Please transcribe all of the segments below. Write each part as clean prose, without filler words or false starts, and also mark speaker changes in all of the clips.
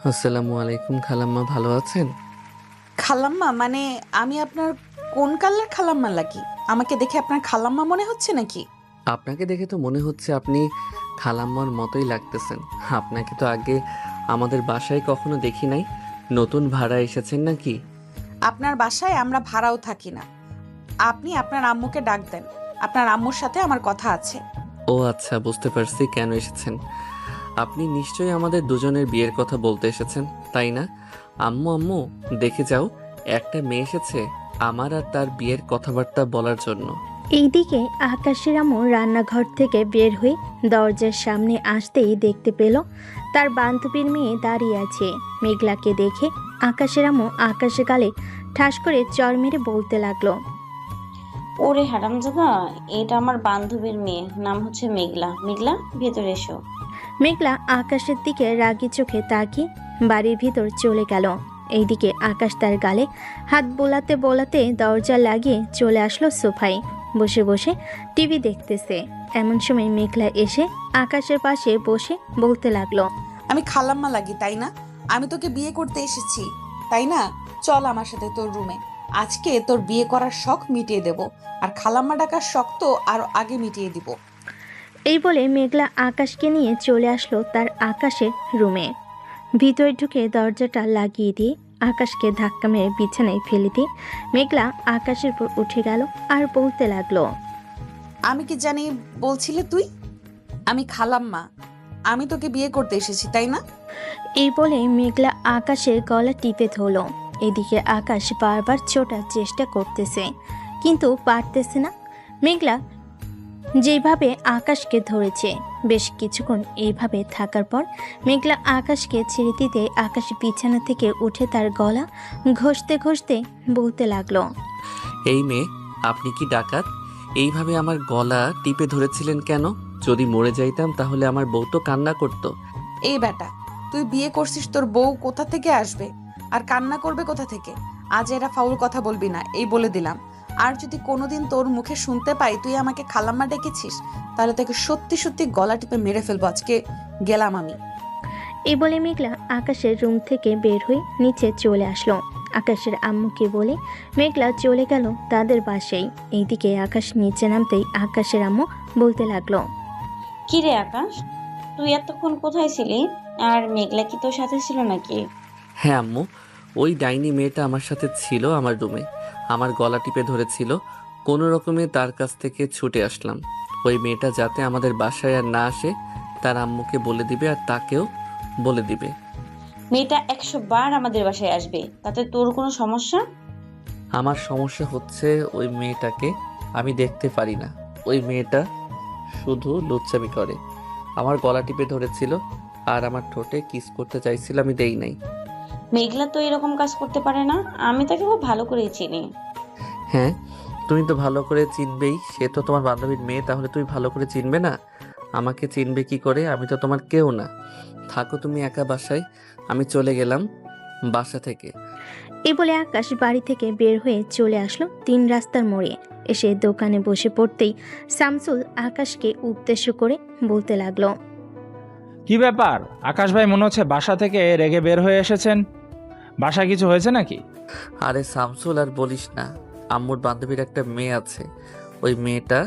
Speaker 1: আসসালামু আলাইকুম খালাম্মা, ভালো আছেন?
Speaker 2: খালাম্মা মানে আমি আপনার কোন কালার খালাম্মা লাগি? আমাকে দেখে আপনার খালাম্মা মনে হচ্ছে নাকি?
Speaker 1: আপনাকে দেখে তো মনে হচ্ছে আপনি খালাম্মার মতোই লাগতেছেন। আপনাকে তো আগে আমাদের বাসায় কখনো দেখি নাই। নতুন ভাড়া এসেছেন নাকি?
Speaker 2: আপনার বাসায় আমরা ভাড়াও থাকি না। আপনি আপনার আম্মুকে ডাক দেন। আপনার আম্মুর সাথে আমার কথা আছে।
Speaker 1: ও আচ্ছা, বুঝতে পারছি কেন এসেছেন। আপনি নিশ্চয়ই আমাদের দুজনের বিয়ের কথা বলতে এসেছেন, তাই না? আম্মু আম্মু, দেখে যাও, একটা মেয়ে এসেছে আমার আর তার বিয়ের কথাবার্তা বলার জন্য।
Speaker 3: এইদিকে আকাশের আম্মু রান্নাঘর থেকে বের হয়ে দরজার সামনে আসতেই দেখতে পেল তার বান্ধবীর মেয়ে দাঁড়িয়ে আছে। মেঘলাকে দেখে আকাশের আম্মু আকাশের গালে ঠাস করে চড় মেরে বলতে লাগলো।
Speaker 4: ওরে হারামজাদা, এটা আমার বান্ধবীর মেয়ে, নাম হচ্ছে মেঘলা। মেঘলা, ভেতরে এসো।
Speaker 3: মেঘলা আকাশের দিকে রাগি চোখে তাকিয়ে বাড়ির ভিতর চলে গেল। এইদিকে আকাশ তার গালে হাত বোলাতে বোলাতে দরজা লাগিয়ে চলে আসলো সোফায়। বসে বসে টিভি দেখতেছে। এমন সময় মেঘলা এসে আকাশের পাশে বসে বলতে লাগলো।
Speaker 2: আমি খালাম্মা লাগি, তাই না? আমি তোকে বিয়ে করতে এসেছি, তাই না? চল আমার সাথে তোর রুমে। আজকে তোর বিয়ে করার শখ মিটিয়ে দেব, আর খালাম্মা ডাকার শখ তো আরো আগে মিটিয়ে দিব।
Speaker 3: এই বলে মেঘলা আকাশকে নিয়ে চলে আসলো তার আকাশের রুমে। ভিতরে ঢুকে দরজাটা লাগিয়ে দিয়ে আকাশকে ধাক্কা মেরে বিছানায় ফেলে দিয়ে মেঘলা আকাশের উপর উঠে গেল আর বলতে লাগলো।
Speaker 2: আমি কি জানি বলছিলে তুই? আমি খালাম্মা। আমি তোকে বিয়ে করতে এসেছি, তাই না?
Speaker 3: এই বলে মেঘলা আকাশের গলা টিপে ধরল। এদিকে আকাশ বারবার ছোটার চেষ্টা করতেছে, কিন্তু পারতেছে না। মেঘলা যেভাবে আকাশকে ধরেছে, বেশ কিছুক্ষণ এইভাবে থাকার পর মেঘলা আকাশকে ছেড়ে দিতে আকাশ বিছানা থেকে উঠে তার গলা ঘষতে ঘষতে বলতে লাগলো।
Speaker 1: এই মেয়ে, আপনি কি ডাকাত? এইভাবে আমার গলা টিপে ধরেছিলেন কেন? যদি মরে যাইতাম তাহলে আমার বউ তো কান্না করতো।
Speaker 2: এই বেটা, তুই বিয়ে করছিস, তোর বউ কোথা থেকে আসবে আর কান্না করবে কোথা থেকে? আজ এরা ফাউল কথা বলবি না, এই বলে দিলাম। আর যদি কোনোদিন তোর মুখে শুনতে পাই তুই আমাকে খালাম্মা ডেকেছিস, তাহলে তোকে সত্যি সত্যি গলা টিপে মেরে ফেলবো। আজকে গেলাম আমি।
Speaker 3: এই বলে মেঘলা আকাশের রুম থেকে বের হয়ে নিচে চলে আসলো। আকাশের আম্মুকে বলে মেঘলা চলে গেল তাদের বাসায়। এইদিকে আকাশ নিচে নামতেই আকাশের আম্মু বলতে লাগলো।
Speaker 4: কি রে আকাশ, তুই এতক্ষণ কোথায় ছিলি? আর মেঘলা কি তোর সাথে ছিল নাকি?
Speaker 1: হ্যাঁ আম্মু, ওই ডাইনি মেয়েটা আমার সাথে ছিল আমার রুমে। আমার গলা টিপে ধরেছিল। কোনো রকমে তার কাছ থেকে ছুটে আসলাম। ওই মেয়েটা যাতে আমাদের বাসায় আর না আসে তার আম্মুকে বলে দিবে আর তাকেও বলে দিবে।
Speaker 4: মেয়েটা 100 বার আমাদের বাসায় আসবে, তাতে তোর কোনো সমস্যা?
Speaker 1: আমার সমস্যা হচ্ছে ওই মেয়েটাকে আমি দেখতে পারি না। ওই মেয়েটা শুধু লুচ্চামি করে। আমার গলা টিপে ধরেছিল আর আমার ঠোঁটে কিস করতে চাইছিল, আমি দেই নাই।
Speaker 4: মেঘলা তো এরকম কাজ করতে পারে না, আমি তাকে খুব ভালো করেই চিনি।
Speaker 1: হ্যাঁ, তুমি তো ভালো করে চিনবেই, সে তো তোমার বান্ধবীর মেয়ে, তাহলে তুমি ভালো করে চিনবে না? আমাকে চিনবে কি করে? আমি তো তোমার কেউ না। থাকো তুমি একা বাসায়, আমি চলে গেলাম বাসা থেকে।
Speaker 3: এই বলে আকাশ বাড়ি থেকে বের হয়ে চলে আসলো 3 রাস্তার মোড়ে। এসে দোকানে বসে পড়তেই শামসুল আকাশকে উদ্দেশ্য করে বলতে লাগলো।
Speaker 5: কি ব্যাপার আকাশ ভাই, মনে হচ্ছে বাসা থেকে রেগে বের হয়ে এসেছেন। বাসায় কিছু হয়েছে নাকি?
Speaker 1: আরে শামসুল, আর বলিস না, আম্মুর বান্ধবীর একটা মেয়ে আছে। ওই মেয়েটা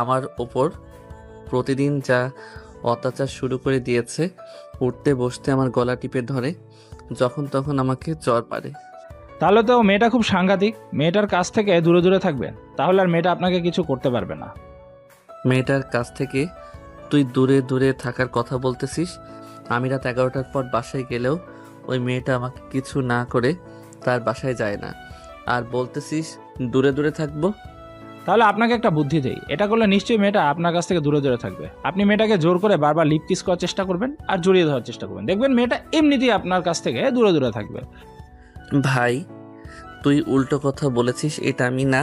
Speaker 1: আমার ওপর প্রতিদিন যা অত্যাচার শুরু করে দিয়েছে। উঠতে বসতে আমার গলা টিপে ধরে, যখন তখন আমাকে জ্বর পারে।
Speaker 5: তাহলে তো মেয়েটা খুব সাংঘাতিক। মেয়েটার কাছ থেকে দূরে দূরে থাকবেন, তাহলে আর মেয়েটা আপনাকে কিছু করতে পারবে না।
Speaker 1: মেয়েটার কাছ থেকে তুই দূরে দূরে থাকার কথা বলতেছিস? আমি রাত 11টার পর বাসায় গেলেও ওই মেয়েটা আমাকে কিছু না করে তার বাসায় যায় না, আর বলতেছিস দূরে দূরে থাকবো?
Speaker 5: তাহলে আপনাকে একটা বুদ্ধি দেই, এটা করলে নিশ্চয়ই মেয়েটা আপনার কাছ থেকে দূরে দূরে থাকবে। আপনি মেয়েটাকে জোর করে বারবার লিপ কিস করার চেষ্টা করবেন আর জড়িয়ে ধরার চেষ্টা করবেন, দেখবেন মেয়েটা এমনিতেই আপনার কাছ থেকে দূরে দূরে থাকবে।
Speaker 1: ভাই, তুই উল্টো কথা বলেছিস। এটা আমি না,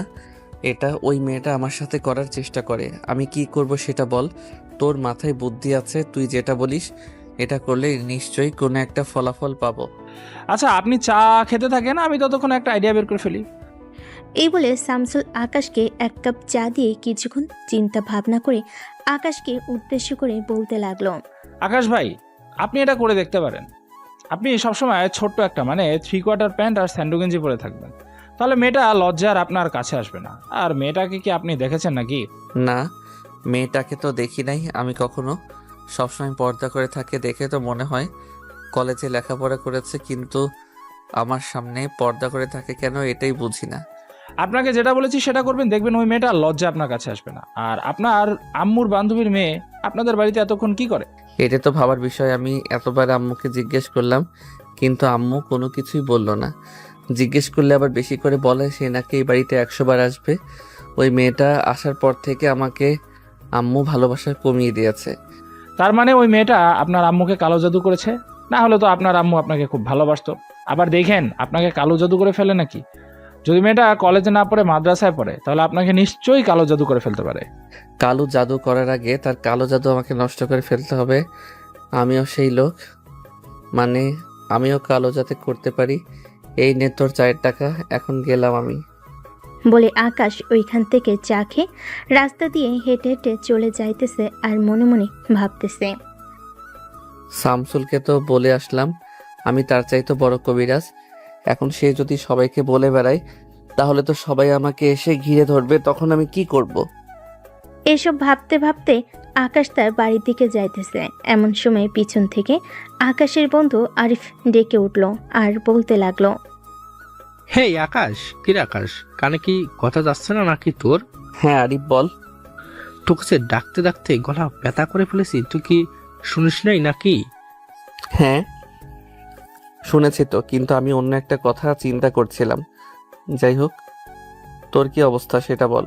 Speaker 1: এটা ওই মেয়েটা আমার সাথে করার চেষ্টা করে। আমি কি করব সেটা বল। তোর মাথায় বুদ্ধি আছে, তুই যেটা বলিস এটা করলে নিশ্চয়ই কোনো একটা ফলাফল পাবো।
Speaker 5: আচ্ছা, আপনি চা খেতে থাকেন, আমি ততক্ষণ একটা আইডিয়া বের করে ফেলি।
Speaker 3: এই বলে শামসুল আকাশকে 1 কাপ চা দিয়ে কিছুক্ষণ চিন্তা ভাবনা করে আকাশকে উদ্দেশ্য করে বলতে লাগলো।
Speaker 5: আকাশ ভাই, আপনি এটা করে দেখতে পারেন। আপনি সবসময় ছোট্ট একটা মানে 3/4 প্যান্ট আর স্যান্ডো গেঞ্জি পরে থাকবেন, তাহলে মেয়েটা লজ্জার আপনার কাছে আসবে না। আর মেয়েটাকে কি আপনি দেখেছেন নাকি?
Speaker 1: না, মেয়েটাকে তো দেখি নাই আমি কখনো। সবসময় পর্দা করে থাকে দেখে তো মনে হয় কলেজে লেখাপড়া করেছে, কিন্তু আমার সামনে পর্দা করে থাকে কেন এটাই বুঝি না।
Speaker 5: আপনাকে যেটা বলেছি সেটা করবেন, দেখবেন ওই মেয়েটা লজ্জা আপনার কাছে আসবে না। আর আপনার আম্মুর বান্ধবীর মেয়ে আপনাদের বাড়িতে এতক্ষণ কি করে?
Speaker 1: এটা তো ভাবার বিষয়। আমি এতবার আম্মুকে জিজ্ঞেস করলাম, কিন্তু আম্মু কোনো কিছুই বললো না। জিজ্ঞেস করলে আবার বেশি করে বলে সে নাকি এই বাড়িতে 100 বার আসবে। ওই মেয়েটা আসার পর থেকে আমাকে আম্মু ভালোবাসা কমিয়ে দিয়েছে।
Speaker 5: তার মানে ওই মেয়েটা আপনার আম্মুকে কালো জাদু করেছে, না হলে তো আপনার আম্মু আপনাকে খুব ভালোবাসতো। আবার দেখেন আপনাকে কালো জাদু করে ফেলে নাকি। যদি মেয়েটা কলেজে না পড়ে মাদ্রাসায় পড়ে তাহলে আপনাকে নিশ্চয়ই কালো জাদু করে ফেলতে পারে।
Speaker 1: কালো জাদু করার আগে তার কালো জাদু আমাকে নষ্ট করে ফেলতে হবে। আমিও সেই লোক, মানে আমিও কালো যাতে করতে পারি। এই নে তোর 4 টাকা, এখন গেলাম আমি।
Speaker 3: বলে আকাশ ওইখান থেকে চা খেয়ে রাস্তা দিয়ে হেঁটে হেঁটে চলে যাইতেছে আর মনে মনে ভাবতেছে,
Speaker 1: শামসুলকে তো বলে আসলাম আমি তার চাইতে বড় কবিরাজ। এখন সে যদি সবাইকে বলে বেড়ায় তাহলে তো সবাই আমাকে এসে ঘিরে ধরবে, তখন আমি কি করব?
Speaker 3: এসব ভাবতে ভাবতে আকাশ তার বাড়ির দিকে যাইতেছে। এমন সময় পিছন থেকে আকাশের বন্ধু আরিফ ডেকে উঠল আর বলতে লাগলো,
Speaker 6: হেই আকাশ, কিরে আকাশ, কানে কি কথা যাচ্ছে না নাকি তোর?
Speaker 1: হ্যাঁ আরিফ বল।
Speaker 6: তোকে যে ডাকতে ডাকতে গলা ব্যথা করে ফেলেছি, তুই কি শুনিস নাই নাকি?
Speaker 1: হ্যাঁ শুনেছি তো, কিন্তু আমি অন্য একটা কথা চিন্তা করছিলাম। যাই হোক, তোর কি অবস্থা সেটা বল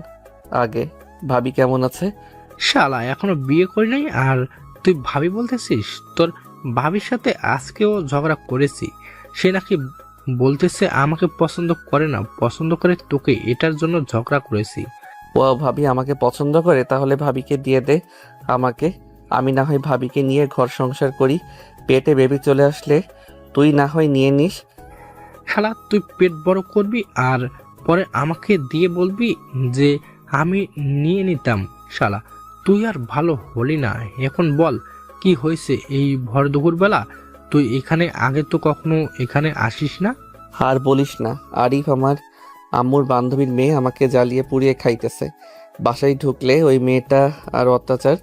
Speaker 1: আগে। ভাবি কেমন আছে?
Speaker 6: শালা এখনো বিয়ে করি নাই আর তুই ভাবি বলতেছিস? তোর ভাবির সাথে আজকেও ঝগড়া করেছি। সে নাকি বলতেছে আমাকে পছন্দ করে না, পছন্দ করে তোকে, এটার জন্য ঝগড়া করেছি।
Speaker 1: ও ভাবি আমাকে পছন্দ করে, তাহলে ভাবিকে দিয়ে দে আমাকে। আমি না হয় ভাবিকে নিয়ে ঘর সংসার করি। পেটে বেবি চলে আসলে তুই না হয় নিয়ে নিস।
Speaker 6: শালা তুই পেট বড় করবি আর পরে আমাকে দিয়ে বলবি যে আমি নিয়ে নিতাম। শালা তুই আর ভালো হলি না। এখন বল কি হয়েছে এই ভর দুপুর বেলা? তুই এখানে আগে তো কখনো এখানে আসিস না।
Speaker 1: আর বলিস না, আরিফ আমার আম্মুর বান্ধবীর মেয়ে আমাকে জ্বালিয়ে পুড়িয়ে খাইতেছে। বাসায় ঢুকলে ওই মেয়েটা আর অত্যাচার।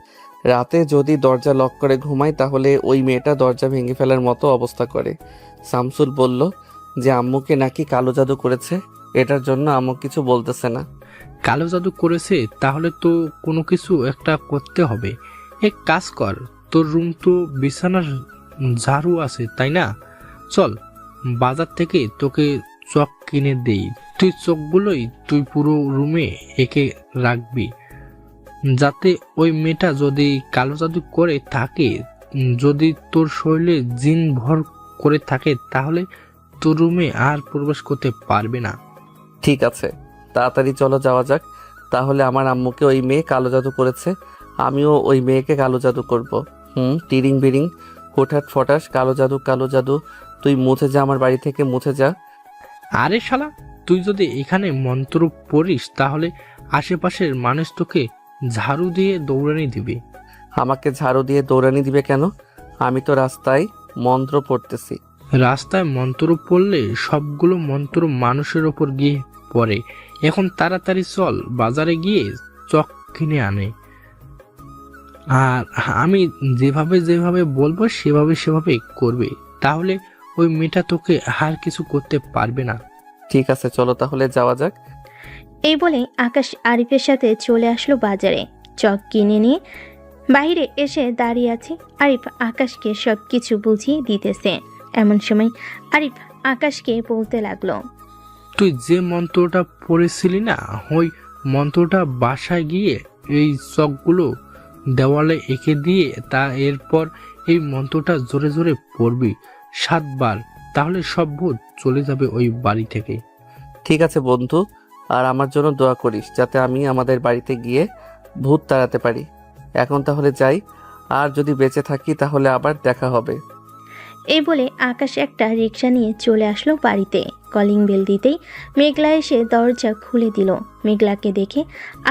Speaker 1: রাতে যদি দরজা লক করে ঘুমাই তাহলে ওই মেয়েটা দরজা ভেঙে ফেলার মতো অবস্থা করে। শামসুল বলল যে আম্মুকে নাকি কালো জাদু করেছে, এটার জন্য আম্মু কিছু বলতেছে না।
Speaker 6: কালো জাদু করেছে তাহলে তো কোনো কিছু একটা করতে হবে। এক কাজ কর, তোর রুম তো বিছানার ঝাড়ু আছে তাই না? চল বাজার থেকে তোকে চক কিনে দেই। তুই চকগুলোই তুই পুরো রুমে এঁকে রাখবি, যাতে ওই মেয়েটা যদি কালো জাদু করে থাকে, যদি তোর শরীরে জিন ভর করে থাকে, তাহলে তোর রুমে আর প্রবেশ করতে পারবে না।
Speaker 1: ঠিক আছে, তাড়াতাড়ি চলো যাওয়া যাক। তাহলে আমার আম্মুকে ওই মেয়ে কালো জাদু করেছে, আমিও ওই মেয়েকে কালো জাদু করব। টিরিং বিরিং হুটহাট ফটাস, কালো জাদু কালো জাদু। তুই মুছে যা, আমার বাড়ি থেকে মুছে যা।
Speaker 6: আরে শালা, তুই যদি এখানে মন্ত্র পড়িস তাহলে আশেপাশের মানুষ তোকে ঝাড়ু দিয়ে দৌড়ানি দিবে।
Speaker 1: আমাকে ঝাড়ু দিয়ে দৌড়ানি দিবে কেন? আমি তো রাস্তায় মন্ত্র পড়তেছি।
Speaker 6: রাস্তায় মন্ত্র পড়লে সবগুলো মন্ত্র মানুষের ওপর গিয়ে পড়ে। এখন তাড়াতাড়ি চল বাজারে গিয়ে চক কিনে আনে। আর আমি যেভাবে যেভাবে বলবো সেভাবে সেভাবে করবে, তাহলে ওই মেয়েটা তোকে আর কিছু করতে পারবে না।
Speaker 1: ঠিক আছে, চলো তাহলে যাওয়া যাক।
Speaker 3: এই বলে আকাশ আরিফের সাথে চলে আসলো বাজারে। চক কিনে নিয়ে বাইরে এসে দাঁড়িয়ে আছে। আরিফ আকাশকে সব কিছু বুঝিয়ে দিতেছে। এমন সময় আরিফ আকাশকে বলতে লাগলো,
Speaker 6: তুই যে মন্ত্রটা পড়েছিলি না, ওই মন্ত্রটা বাসায় গিয়ে এই চকগুলো দেওয়ালে এঁকে দিয়ে এরপর এই মন্ত্রটা জোরে জোরে পড়বি 7 বার, তাহলে সব ভূত চলে যাবে ওই বাড়ি থেকে।
Speaker 1: ঠিক আছে বন্ধু, আর আমার জন্য দোয়া করিস যাতে আমি আমাদের বাড়িতে গিয়ে ভূত তাড়াতে পারি। এখন তাহলে যাই, আর যদি বেঁচে থাকি তাহলে আবার দেখা হবে।
Speaker 3: এই বলে আকাশ একটা রিক্সা নিয়ে চলে আসলো বাড়িতে। কলিং বেল দিতেই মেঘলা এসে দরজা খুলে দিল। মেঘলাকে দেখে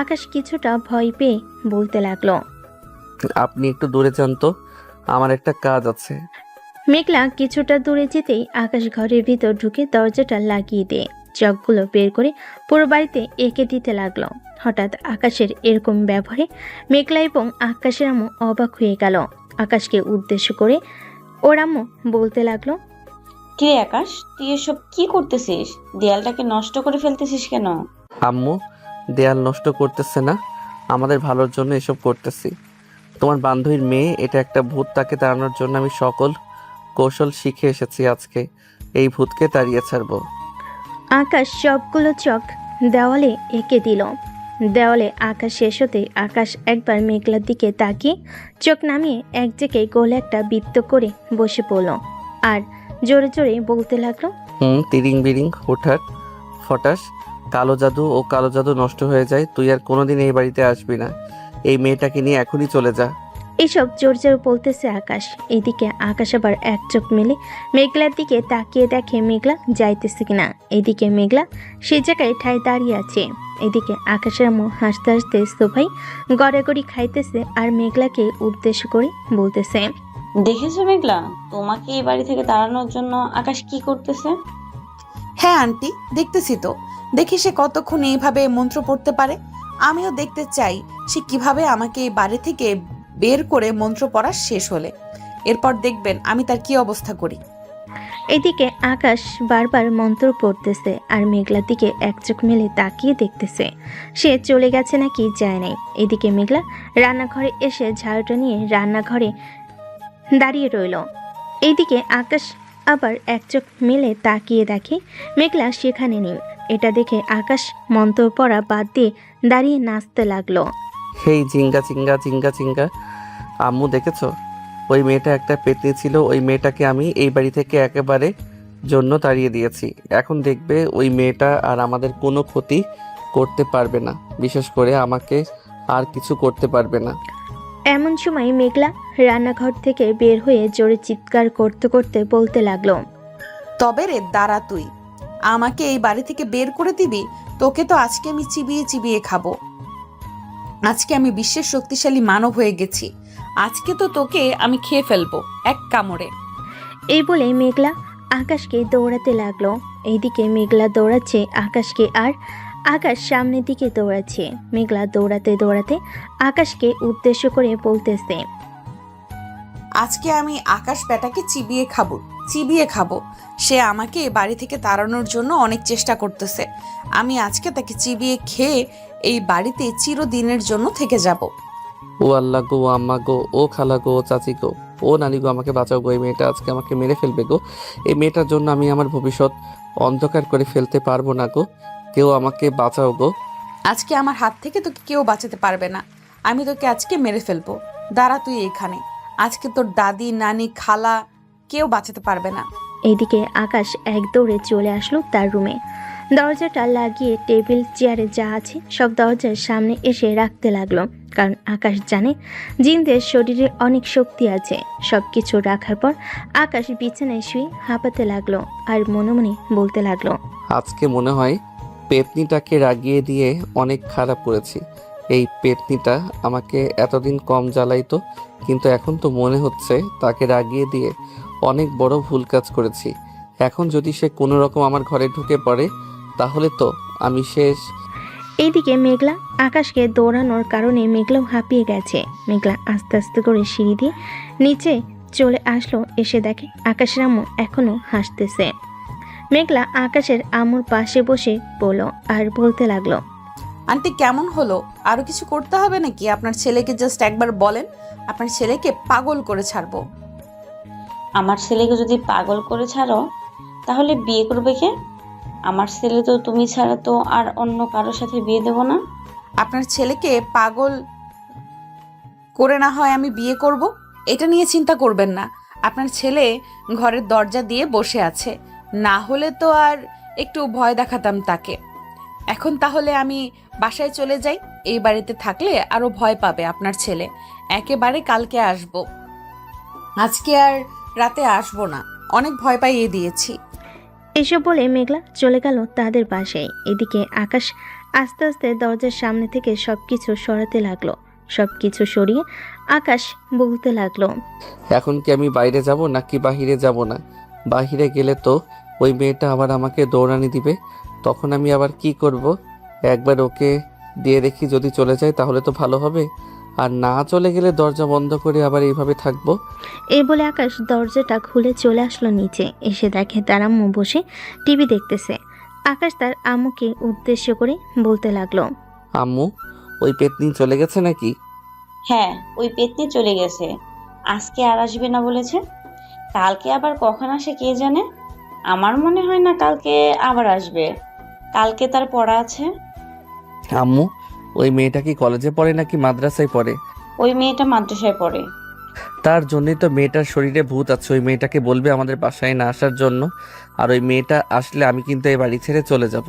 Speaker 3: আকাশ কিছুটা ভয় পেয়ে বলতে লাগলো,
Speaker 1: আপনি একটু দূরে যান তো, আমার একটা কাজ আছে।
Speaker 3: মেঘলা কিছুটা দূরে যেতেই আকাশ ঘরের ভিতর ঢুকে দরজাটা লাগিয়ে দিয়ে চকগুলো বের করে পুরো বাড়িতে এঁকে দিতে লাগলো। হঠাৎ আকাশের এরকম ব্যবহারে মেঘলা এবং আকাশের আম্মু অবাক হয়ে গেল। আকাশকে উদ্দেশ্য করে ওর আম্মু বলতে লাগলো,
Speaker 4: কিরে আকাশ, তুই এসব কি করতেছিস? দেয়ালটাকে নষ্ট করে ফেলতেছিস কেন?
Speaker 1: আম্মু, দেয়াল নষ্ট করতেছে না, আমাদের ভালোর জন্য এসব করতেছি। তোমার বান্ধবীর মেয়ে, এটা একটা ভূত, তাকে তাড়ানোর জন্য আমি সকল কৌশল শিখে এসেছি। আজকে এই ভূতকে তাড়িয়ে ছাড়বো।
Speaker 3: আকাশ সবগুলো চক দেওয়ালে এঁকে দিল। দেওয়ালে আকাশ শেষ হতে আকাশ একবার মেঘলার দিকে তাকিয়ে চোখ নামিয়ে এক জায়গায় গোলে একটা বৃত্ত করে বসে পড়ল আর জোরে জোরে বলতে লাগলো,
Speaker 1: তিরিং বিরিং হুটহাট ফটাস, কালো জাদু ও কালো জাদু নষ্ট হয়ে যায়। তুই আর কোনোদিন এই বাড়িতে আসবি না। এই মেয়েটাকে নিয়ে এখনই চলে যা।
Speaker 3: এইসব জোর জোর বলতেছে আকাশ। এইদিকে আকাশ আবার এক চোখ মেলে মেঘলার দিকে তাকিয়ে দেখে মেঘলা যাইতেছে কিনা। এইদিকে মেঘলা সেই জায়গায় ঠায় দাঁড়িয়ে আছে। এদিকে আকাশের আম্মু হাসতে হাসতে সোফায় গড়াগড়ি খাইতেছে আর মেঘলাকে উদ্দেশ্য করে বলতেছে,
Speaker 4: দেখেছো মেঘলা, তোমাকে এই বাড়ি থেকে তাড়ানোর জন্য আকাশ কি করতেছে?
Speaker 2: হ্যাঁ আন্টি, দেখতেছি তো। দেখি সে কতক্ষণ এইভাবে মন্ত্র পড়তে পারে। আমিও দেখতে চাই সে কিভাবে আমাকে এই বাড়ি থেকে বের করে মন্ত্র পড়া শেষ হলে। এরপর দেখবেন আমি তার কি অবস্থা করি।
Speaker 3: এদিকে আকাশ বারবার মন্ত্র পড়তেছে আর মেঘলার দিকে এক চোখ মেলে তাকিয়ে দেখতেছে সে চলে গেছে নাকি যায় নাই। এদিকে মেঘলা রান্নাঘরে এসে ঝাড়ুটা নিয়ে রান্নাঘরে দাঁড়িয়ে রইল। এইদিকে আকাশ আবার এক চোখ মেলে তাকিয়ে দেখে মেঘলা সেখানে নেই। এটা দেখে আকাশ মন্ত্র পড়া বাদ দিয়ে দাঁড়িয়ে নাচতে লাগলো।
Speaker 1: হেই জিঙ্গা চিঙ্গা চিঙ্গা চিঙ্গা। আম্মু দেখেছো, ওই মেয়েটা একটা পেতনি ছিল। ওই মেয়েটাকে আমি এই বাড়ি থেকে একেবারে জন্য তাড়িয়ে দিয়েছি। এখন দেখবে ওই মেয়েটা আর আমাদের কোনো ক্ষতি করতে পারবে না, বিশেষ করে আমাকে আর কিছু করতে পারবে না।
Speaker 3: এমন সময় মেঘলা রান্নাঘর থেকে বের হয়ে জোরে চিৎকার করতে করতে বলতে লাগলো,
Speaker 2: তবে রে দাঁড়া, তুই আমাকে এই বাড়ি থেকে বের করে দিবি? তোকে তো আজকে আমি চিবিয়ে চিবিয়ে খাবো। আজকে আমি বিশ্বের শক্তিশালী মানব হয়ে গেছি। আজকে তো তোকে আমি খেয়ে ফেলবো এক কামড়ে।
Speaker 3: এই বলে মেঘলা আকাশকে দৌড়াতে লাগলো। এইদিকে মেঘলা দৌড়াচ্ছে আকাশকে আর আকাশ সামনের দিকে দৌড়াচ্ছে। মেঘলা দৌড়াতে দৌড়াতে আকাশকে উদ্দেশ্য করে বলতেছে,
Speaker 2: আজকে আমি আকাশ বেটাকে চিবিয়ে খাবো, চিবিয়ে খাবো। সে আমাকে এ বাড়ি থেকে তাড়ানোর জন্য অনেক চেষ্টা করতেছে। আমি আজকে তাকে চিবিয়ে খেয়ে এই বাড়িতে চিরদিনের জন্য থেকে যাব।
Speaker 1: ও আল্লাহ গো, ও আম্মা গো, ও খালা গো, ও চাচি গো, ও নানি গো, আমাকে বাঁচাও গো। এই মেয়েটা আজকে আমাকে মেরে ফেলবে গো। এই মেয়েটার জন্য আমি আমার ভবিষ্যৎ অন্ধকার করে ফেলতে পারবো না গো। কেউ আমাকে বাঁচাও গো।
Speaker 2: আজকে আমার হাত থেকে তোকে কেউ বাঁচাতে পারবে না। আমি তোকে আজকে মেরে ফেলবো। দাঁড়া তুই এখানে। আজকে তোর দাদি, নানি, খালা কেউ বাঁচাতে পারবে না।
Speaker 3: এইদিকে আকাশ এক দৌড়ে চলে আসলো তার রুমে। দরজাটা লাগিয়ে টেবিল চেয়ারে যা আছে সব দরজার সামনে এসে রাখতে লাগলো। কারণ আকাশ জানে জিনদের শরীরে অনেক শক্তি আছে। সব কিছু রাখার পর আকাশ বিছানায় শুয়ে হাঁপাতে লাগলো আর মনে মনে বলতে লাগলো,
Speaker 1: আজকে মনে হয় পেতনিটাকে রাগিয়ে দিয়ে অনেক খারাপ করেছি। এই পেতনিটা আমাকে এতদিন কম জ্বালাইতো, কিন্তু এখন তো মনে হচ্ছে তাকে রাগিয়ে দিয়ে অনেক বড় ভুল কাজ করেছি। এখন যদি সে কোনো রকম আমার ঘরে ঢুকে পড়ে তাহলে তো আমি শেষ।
Speaker 3: এইদিকে মেঘলা আকাশকে দৌড়ানোর কারণে মেঘলাও হাঁপিয়ে গেছে। মেঘলা আস্তে আস্তে করে সিঁড়ি দিয়ে নিচে চলে আসলো। এসে দেখে আকাশের আম্মু এখনো হাসতেছে। মেঘলা আকাশের আম্মুর পাশে বসে পড়লো আর বলতে লাগলো,
Speaker 2: আন্টি কেমন হলো? আরো কিছু করতে হবে নাকি? আপনার ছেলেকে জাস্ট একবার বলেন, আপনার ছেলেকে পাগল করে ছাড়বো।
Speaker 4: আমার ছেলেকে যদি পাগল করে ছাড়ো তাহলে বিয়ে করবে কে? আমার ছেলে তো তুমি ছাড়া তো আর অন্য কারোর সাথে বিয়ে দেবো না।
Speaker 2: আপনার ছেলেকে পাগল করে না হয় আমি বিয়ে করব, এটা নিয়ে চিন্তা করবেন না। আপনার ছেলে ঘরের দরজা দিয়ে বসে আছে, না হলে তো আর একটু ভয় দেখাতাম তাকে। এখন তাহলে আমি বাসায় চলে যাই। এই বাড়িতে থাকলে আরো ভয় পাবে আপনার ছেলে। একেবারে কালকে আসব, আজকে আর রাতে আসবো না। অনেক ভয় পাইয়ে দিয়েছি।
Speaker 3: এসব বলে মেঘলা চলে গেল তাদের বাসায়। এদিকে আকাশ আস্তে আস্তে দরজার সামনে থেকে সবকিছু সরাতে লাগলো। সব কিছু সরিয়ে আকাশ বলতে লাগলো।
Speaker 1: এখন কি আমি বাইরে যাব নাকি বাহিরে যাব না? বাহিরে গেলে তো ওই মেয়েটা আবার আমাকে দৌড়ানি দিবে, তখন আমি আবার কি করব? একবার ওকে দিয়ে দেখি, যদি চলে যায় তাহলে তো ভালো হবে, আর না চলে গেলে দরজা বন্ধ করে আবার এইভাবে থাকবো।
Speaker 3: এই বলে আকাশ দরজাটা খুলে চলে আসলো নিচে। এসে দেখে তার আম্মু বসে টিভি দেখতেছে। আকাশ তার আম্মুকে উদ্দেশ্য করে বলতে লাগলো।
Speaker 1: আম্মু, ওই পেতনি চলে গেছে নাকি?
Speaker 4: হ্যাঁ, ওই পেতনি চলে গেছে। আজকে আর আসবে না বলেছে। কালকে আবার কখন আসে কে জানে। আমার মনে হয় না কালকে আবার আসবে। কালকে তার পড়া আছে।
Speaker 1: আম্মু, ওই মেয়েটা কি কলেজে পড়ে নাকি মাদ্রাসায় পড়ে?
Speaker 4: ওই মেয়েটা মাদ্রাসায় পড়ে।
Speaker 1: তার জন্যই তো মেয়েটার শরীরে ভূত আছে। ওই মেয়েটাকে বলবে আমাদের বাসায় না আসার জন্য, আর ওই মেয়েটা আসলে আমি কিন্তু এই বাড়ি ছেড়ে চলে যাব।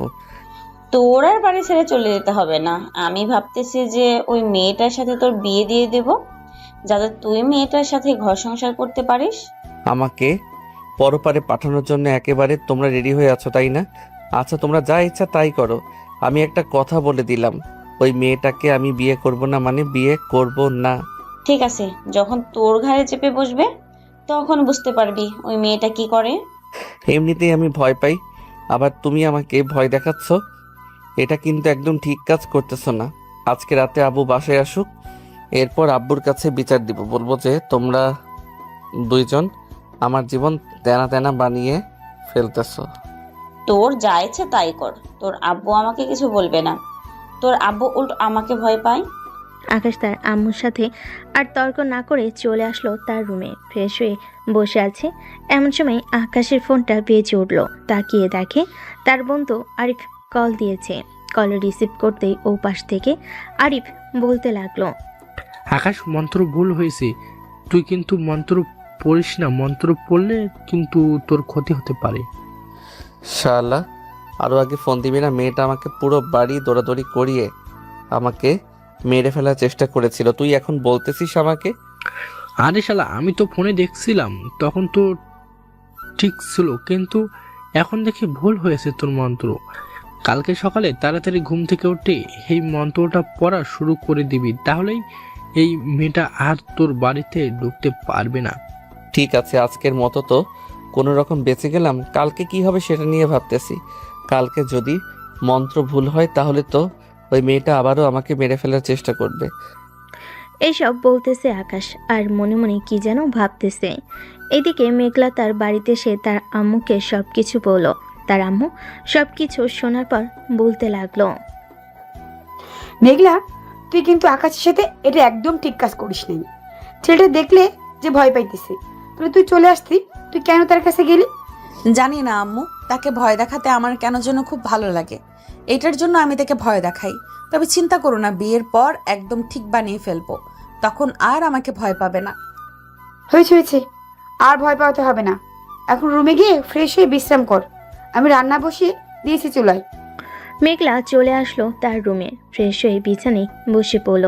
Speaker 4: তোর আর বাড়ি ছেড়ে চলে যেতে হবে না। আমি ভাবতেছি যে ওই মেয়েটার সাথে তোর বিয়ে দিয়ে দেব, যাতে তুই মেয়েটার সাথে ঘর সংসার করতে পারিস।
Speaker 1: আমাকে পরপারে পাঠানোর জন্য একেবারে তোমরা রেডি হয়ে আছো, তাই না? আচ্ছা, তোমরা যা ইচ্ছা তাই করো। আমি একটা কথা বলে দিলাম, ওই মেয়েটাকে আমি বিয়ে করব না, মানে বিয়ে করব না।
Speaker 4: ঠিক আছে, যখন তোর ঘাড়ে চেপে বসবে তখন বুঝতে পারবি ওই মেয়েটা কি করে।
Speaker 1: এমনিতেই আমি ভয় পাই, আবার তুমি আমাকে ভয় দেখাচ্ছ। এটা কিন্তু একদম ঠিক কাজ করতেছো না। আজকে রাতে আব্বু বাসায় আসুক, এরপর আব্বুর কাছে বিচার দিব। বলবো যে তোমরা দুইজন আমার জীবন তেনা তেনা বানিয়ে ফেলতেছো।
Speaker 4: তোর যা ইচ্ছে তাই কর, তোর আব্বু আমাকে কিছু বলবে না। তোর আব্বু উল্টো আমাকে ভয় পায়।
Speaker 3: আকাশ তার আম্মুর সাথে আর তর্ক না করে চলে আসলো তার রুমে। ফ্রেশ হয়ে বসে আছে এমন সময় আকাশের ফোনটা বেজে উঠলো। তাকিয়ে দেখে তার বন্ধু আরিফ কল দিয়েছে। কল রিসিভ করতেই ও পাশ থেকে আরিফ বলতে লাগলো।
Speaker 6: আকাশ, মন্ত্র ভুল হয়েছে। তুই কিন্তু মন্ত্র পড়িস না। মন্ত্র পড়লে কিন্তু তোর ক্ষতি হতে পারে।
Speaker 1: শালা, আরো আগে ফোন দিবি না? মেয়েটা আমাকে পুরো বাড়ি দৌড়াদৌড়ি করিয়ে আমাকে মেরে ফেলার চেষ্টা করেছিল, তুই এখন বলতেছিস আমাকে?
Speaker 6: আরে শালা, আমি তো ফোনে দেখছিলাম, তখন তো ঠিক ছিল, কিন্তু এখন দেখি ভুল হয়েছে তোর মন্ত্র। কালকে সকালে তাড়াতাড়ি ঘুম থেকে উঠে এই মন্ত্রটা পড়া শুরু করে দিবি, তাহলেই এই মেয়েটা আর তোর বাড়িতে ঢুকতে পারবে না।
Speaker 1: ঠিক আছে, আজকের মতো তো কোনো রকম বেঁচে গেলাম। কালকে কি হবে সেটা নিয়ে ভাবতেছি। কালকে যদি মন্ত্র ভুল হয় তাহলে তো ওই মেয়েটা আবারও আমাকে মেরে ফেলার চেষ্টা করবে।
Speaker 3: এইসব বলতেছে আকাশ আর মনে মনে কি যেন ভাবতেছে। এদিকে মেঘলা তার বাড়িতে এসে তার আম্মুকে সবকিছু বলল। তার আম্মু সবকিছু শোনার পর বলতে লাগলো।
Speaker 7: মেঘলা, তুই কিন্তু আকাশের সাথে এটা একদম ঠিক কাজ করিস নাই। ছেলেটা দেখলে যে ভয় পাইতেছে, তাহলে তুই চলে আসতি, তুই কেন তার কাছে গেলি?
Speaker 2: জানি না আম্মু, তাকে ভয় দেখাতে আমার কেন যেন খুব ভালো লাগে। এটার জন্য আমি তাকে ভয় দেখাই। তবে চিন্তা করো না, বিয়ের পর একদম ঠিক বানিয়ে ফেলবো, তখন আর আমাকে ভয় পাবে না।
Speaker 7: হয়েছে হয়েছে, আর ভয় পাওয়াতে হবে না। এখন রুমে গিয়ে ফ্রেশ হয়ে বিশ্রাম কর। আমি রান্না বসিয়ে দিয়েছি চুলায়।
Speaker 3: মেঘলা চলে আসলো তার রুমে। ফ্রেশ হয়ে বিছানায় বসে পড়ল।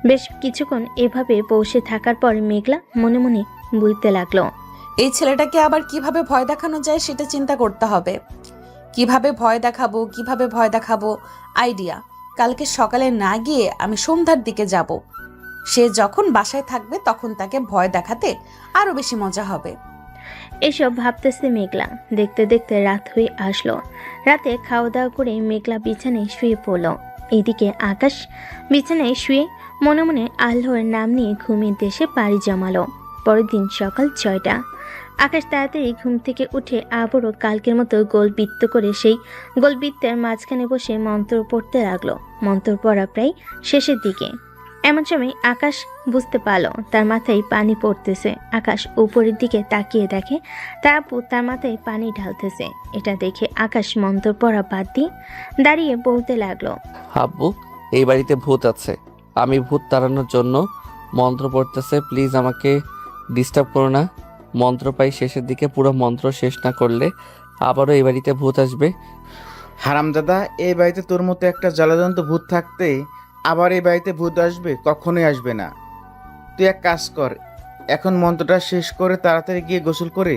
Speaker 3: বেশ কিছুক্ষণ এভাবে বসে থাকার পর মেঘলা মনে মনে বলতে লাগলো।
Speaker 2: এই ছেলেটাকে আবার কিভাবে ভয় দেখানো যায় সেটা চিন্তা করতে হবে। কিভাবে ভয় দেখাবো আইডিয়া। কালকে সকালে না গিয়ে আমি সন্ধ্যার দিকে যাব। সে যখন বাসায় থাকবে তখন তাকে ভয় দেখাতে আরো বেশি মজা হবে।
Speaker 3: এসব ভাবতেছে মেঘলা। দেখতে দেখতে রাত হয়ে আসলো। রাতে খাওয়া দাওয়া করে মেঘলা বিছানায় শুয়ে পড়ল। এদিকে আকাশ বিছানায় শুয়ে মনে মনে আল্লাহর নাম নিয়ে ঘুমের দেশে পাড়ি জমালো। পরের দিন সকাল 6টা। আকাশ তাড়াতাড়ি ঘুম থেকে উঠে আবারও কালকের মতো গোলবৃত্ত করে সেই গোলবৃত্তের মাঝখানে বসে মন্ত্র পড়তে লাগলো। মন্ত্র পড়া প্রায় শেষের দিকে। এমন সময় আকাশ বুঝতে পারল তার মাথায় পানি পড়তেছে। আকাশ উপরের দিকে তাকিয়ে দেখে তার আপু তার মাথায় পানি ঢালতেছে। এটা দেখে আকাশ মন্ত্র পড়া বাদ দিয়ে দাঁড়িয়ে বলতে লাগলো।
Speaker 1: আব্বু, এই বাড়িতে ভূত আছে। আমি ভূত তাড়ানোর জন্য মন্ত্র পড়তেছে, প্লিজ আমাকে ডিস্টার্ব করো না। মন্ত্র পাই শেষের দিকে, পুরো মন্ত্র শেষ না করলে আবারও এই বাড়িতে ভূত আসবে।
Speaker 8: হারামজাদা, এই বাড়িতে তোর মতো একটা জ্বালাজন্ত ভূত থাকতে আবার এই বাড়িতে ভূত আসবে? কখনোই আসবে না। তুই এক কাজ কর, এখন মন্ত্রটা শেষ করে তাড়াতাড়ি গিয়ে গোসল করে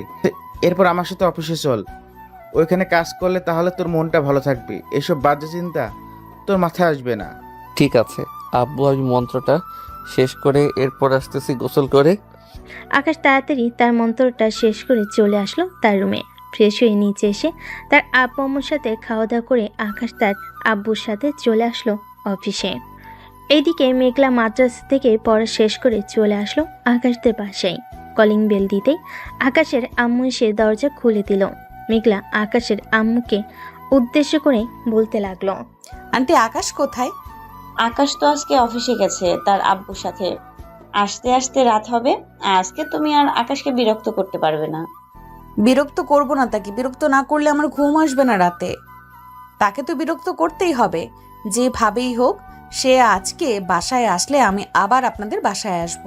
Speaker 8: এরপর আমার সাথে অফিসে চল। ওইখানে কাজ করলে তাহলে তোর মনটা ভালো থাকবে। এসব বাজে চিন্তা তোর মাথায় আসবে না।
Speaker 1: ঠিক আছে, আব্বু আমি মন্ত্রটা শেষ করে এরপর আসতেছি গোসল করে।
Speaker 3: আকাশ তাড়াতাড়ি তার মন্ত্রটা শেষ করে চলে আসলো তার রুমে। ফ্রেশ হয়ে নিচে এসে তার আব্বু আম্মুর সাথে খাওয়া দাওয়া করে আকাশ তার আব্বুর সাথে চলে আসলো অফিসে। এইদিকে মেঘলা মাদ্রাসা থেকে পড়া শেষ করে চলে আসলো আকাশদের বাসায়। কলিং বেল দিতেই আকাশের আম্মু এসে দরজা খুলে দিল। মেঘলা আকাশের আম্মুকে উদ্দেশ্য করে বলতে লাগলো,
Speaker 2: আন্টি আকাশ কোথায়?
Speaker 4: আকাশ তো আজকে অফিসে গেছে তার আব্বুর সাথে। আসতে আসতে রাত হবে। আজকে তুমি আর আকাশকে বিরক্ত করতে পারবে না।
Speaker 2: বিরক্ত করব না তাকে, বিরক্ত না করলে আমার ঘুম আসবে না রাতে। তাকে তো বিরক্ত করতেই হবে, যেভাবেই হোক। সে আজকে বাসায় আসলে আমি আবার আপনাদের বাসায় আসব।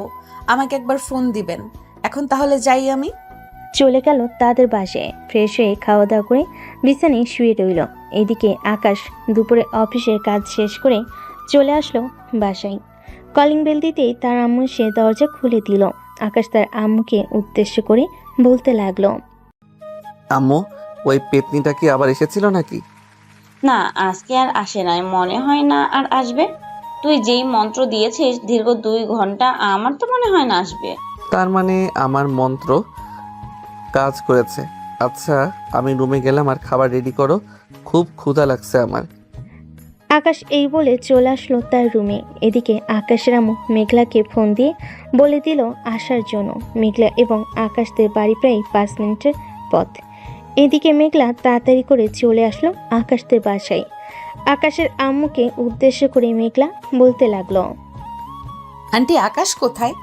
Speaker 2: আমাকে একবার ফোন দিবেন। এখন তাহলে যাই আমি।
Speaker 3: চলে গেল তাদের বাসায়। ফ্রেশ হয়ে খাওয়া দাওয়া করে বিছানায় শুয়ে রইল। এদিকে আকাশ দুপুরে অফিসের কাজ শেষ করে চলে আসলো বাসায়। কলিং বেল দিতেই তার আম্মু সে দরজা খুলে দিল। আকাশ তার আম্মুকে উদ্দেশ্য করে বলতে লাগলো,
Speaker 1: আম্মু ওই পেতনিটা কি আবার এসেছিল নাকি?
Speaker 4: না, আজকে আর আসে নাই, মনে হয় না আর আসবে। তুই যেই মন্ত্র দিয়েছিস দীর্ঘ 2 ঘন্টা, আমার তো মনে হয় না আসবে।
Speaker 1: তার মানে আমার মন্ত্র কাজ করেছে। আচ্ছা আমি রুমে গেলাম, আর খাবার রেডি করো, খুব ক্ষুধা লাগছে আমার।
Speaker 3: আকাশ এই বলে চলে আসলো তার রুমে। এদিকে আকাশের আম্মু মেঘলাকে ফোন দিয়ে বলে দিল আসার জন্য। মেঘলা এবং আকাশদের বাড়ি প্রায় 5 মিনিটের পথ। এদিকে মেঘলা তাড়াতাড়ি করে চলে আসলো আকাশদের বাসায়। আকাশের আম্মুকে উদ্দেশ্য করে মেঘলা বলতে লাগলো,
Speaker 2: আন্টি আকাশ কোথায়?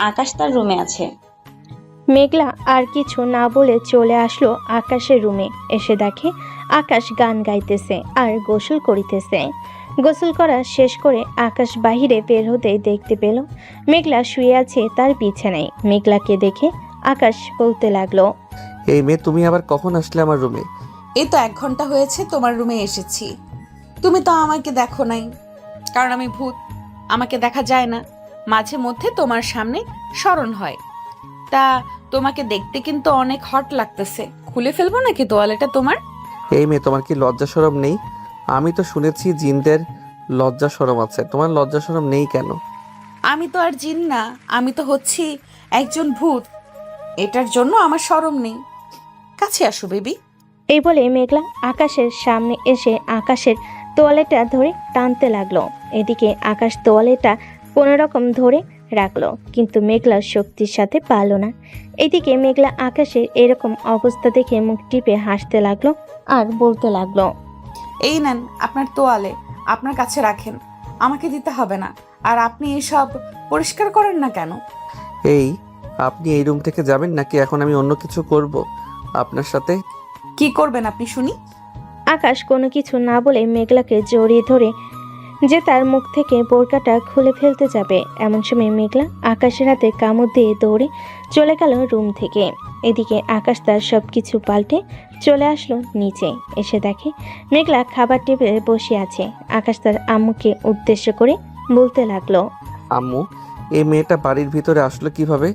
Speaker 4: আকাশ তার রুমে আছে।
Speaker 3: মেঘলা আর কিছু না বলে চলে আসলো আকাশের রুমে। এসে দেখে আকাশ গান গাইতেছে আর গোসল করিতেছে। গোসল করা শেষ করে আকাশ বাহিরে বের হতে দেখতে পেল মেঘলা শুয়ে আছে তার বিছানায়। মেঘলাকে দেখে আকাশ বলতে লাগলো,
Speaker 1: এই মেয়ে তুমি আবার কখন আসলে আমার রুমে?
Speaker 2: এই তো 1 ঘন্টা হয়েছে তোমার রুমে এসেছি। তুমি তো আমাকে দেখো নাই, কারণ আমি ভূত, আমাকে দেখা যায় না। মাঝে মধ্যে তোমার সামনে স্মরণ হয়। তা তোমাকে দেখতে কিন্তু অনেক হট লাগতেছে। খুলে ফেলবো নাকি তোয়ালেটা তোমার?
Speaker 1: এই মেয়ে তোমার কি লজ্জা শরম নেই? আমি তো শুনেছি জিনদের লজ্জা শরম আছে, তোমার লজ্জা শরম নেই কেন?
Speaker 2: আমি তো আর জিন না, আমি তো হচ্ছি একজন ভূত। এটার জন্য আমার শরম নেই। কাছে আসো বেবি।
Speaker 3: এই বলে মেঘলা আকাশের সামনে এসে আকাশের তোয়ালেটা ধরে টানতে লাগলো। এদিকে আকাশ তোয়ালেটা কোনোরকম ধরে রাখলো, কিন্তু মেঘলার শক্তির সাথে পারল না। এদিকে মেঘলা আকাশের এরকম অবস্থা দেখে মুখ টিপে হাসতে লাগলো আর বলতে লাগলো,
Speaker 2: এই নেন আপনার তোয়ালে, আপনার কাছে রাখেন, আমাকে দিতে হবে না। আর আপনি এসব পরিষ্কার করেন না কেন?
Speaker 1: এই আপনি এই রুম থেকে যাবেন নাকি এখন আমি অন্য কিছু করব আপনার সাথে?
Speaker 2: কি করবেন আপনি শুনি?
Speaker 3: আকাশ কোনো কিছু না বলে মেঘলাকে জড়িয়ে ধরে যে তার মুখ থেকে বোরকাটা খুলে ফেলতে যাবে, এমন সময় মেঘলা আকাশের হাতে কামড় দিয়ে দৌড়ে চলে গেল রুম থেকে। এদিকে আকাশ তার সব কিছু পাল্টে চলে আসলো নিচে। এসে দেখে মেঘলা খাবার টেবিলে বসে আছে। আকাশ তার আম্মুকে উদ্দেশ্য করে বলতে লাগলো,
Speaker 1: আম্মু এই মেয়েটা বাড়ির ভিতরে আসলো কিভাবে?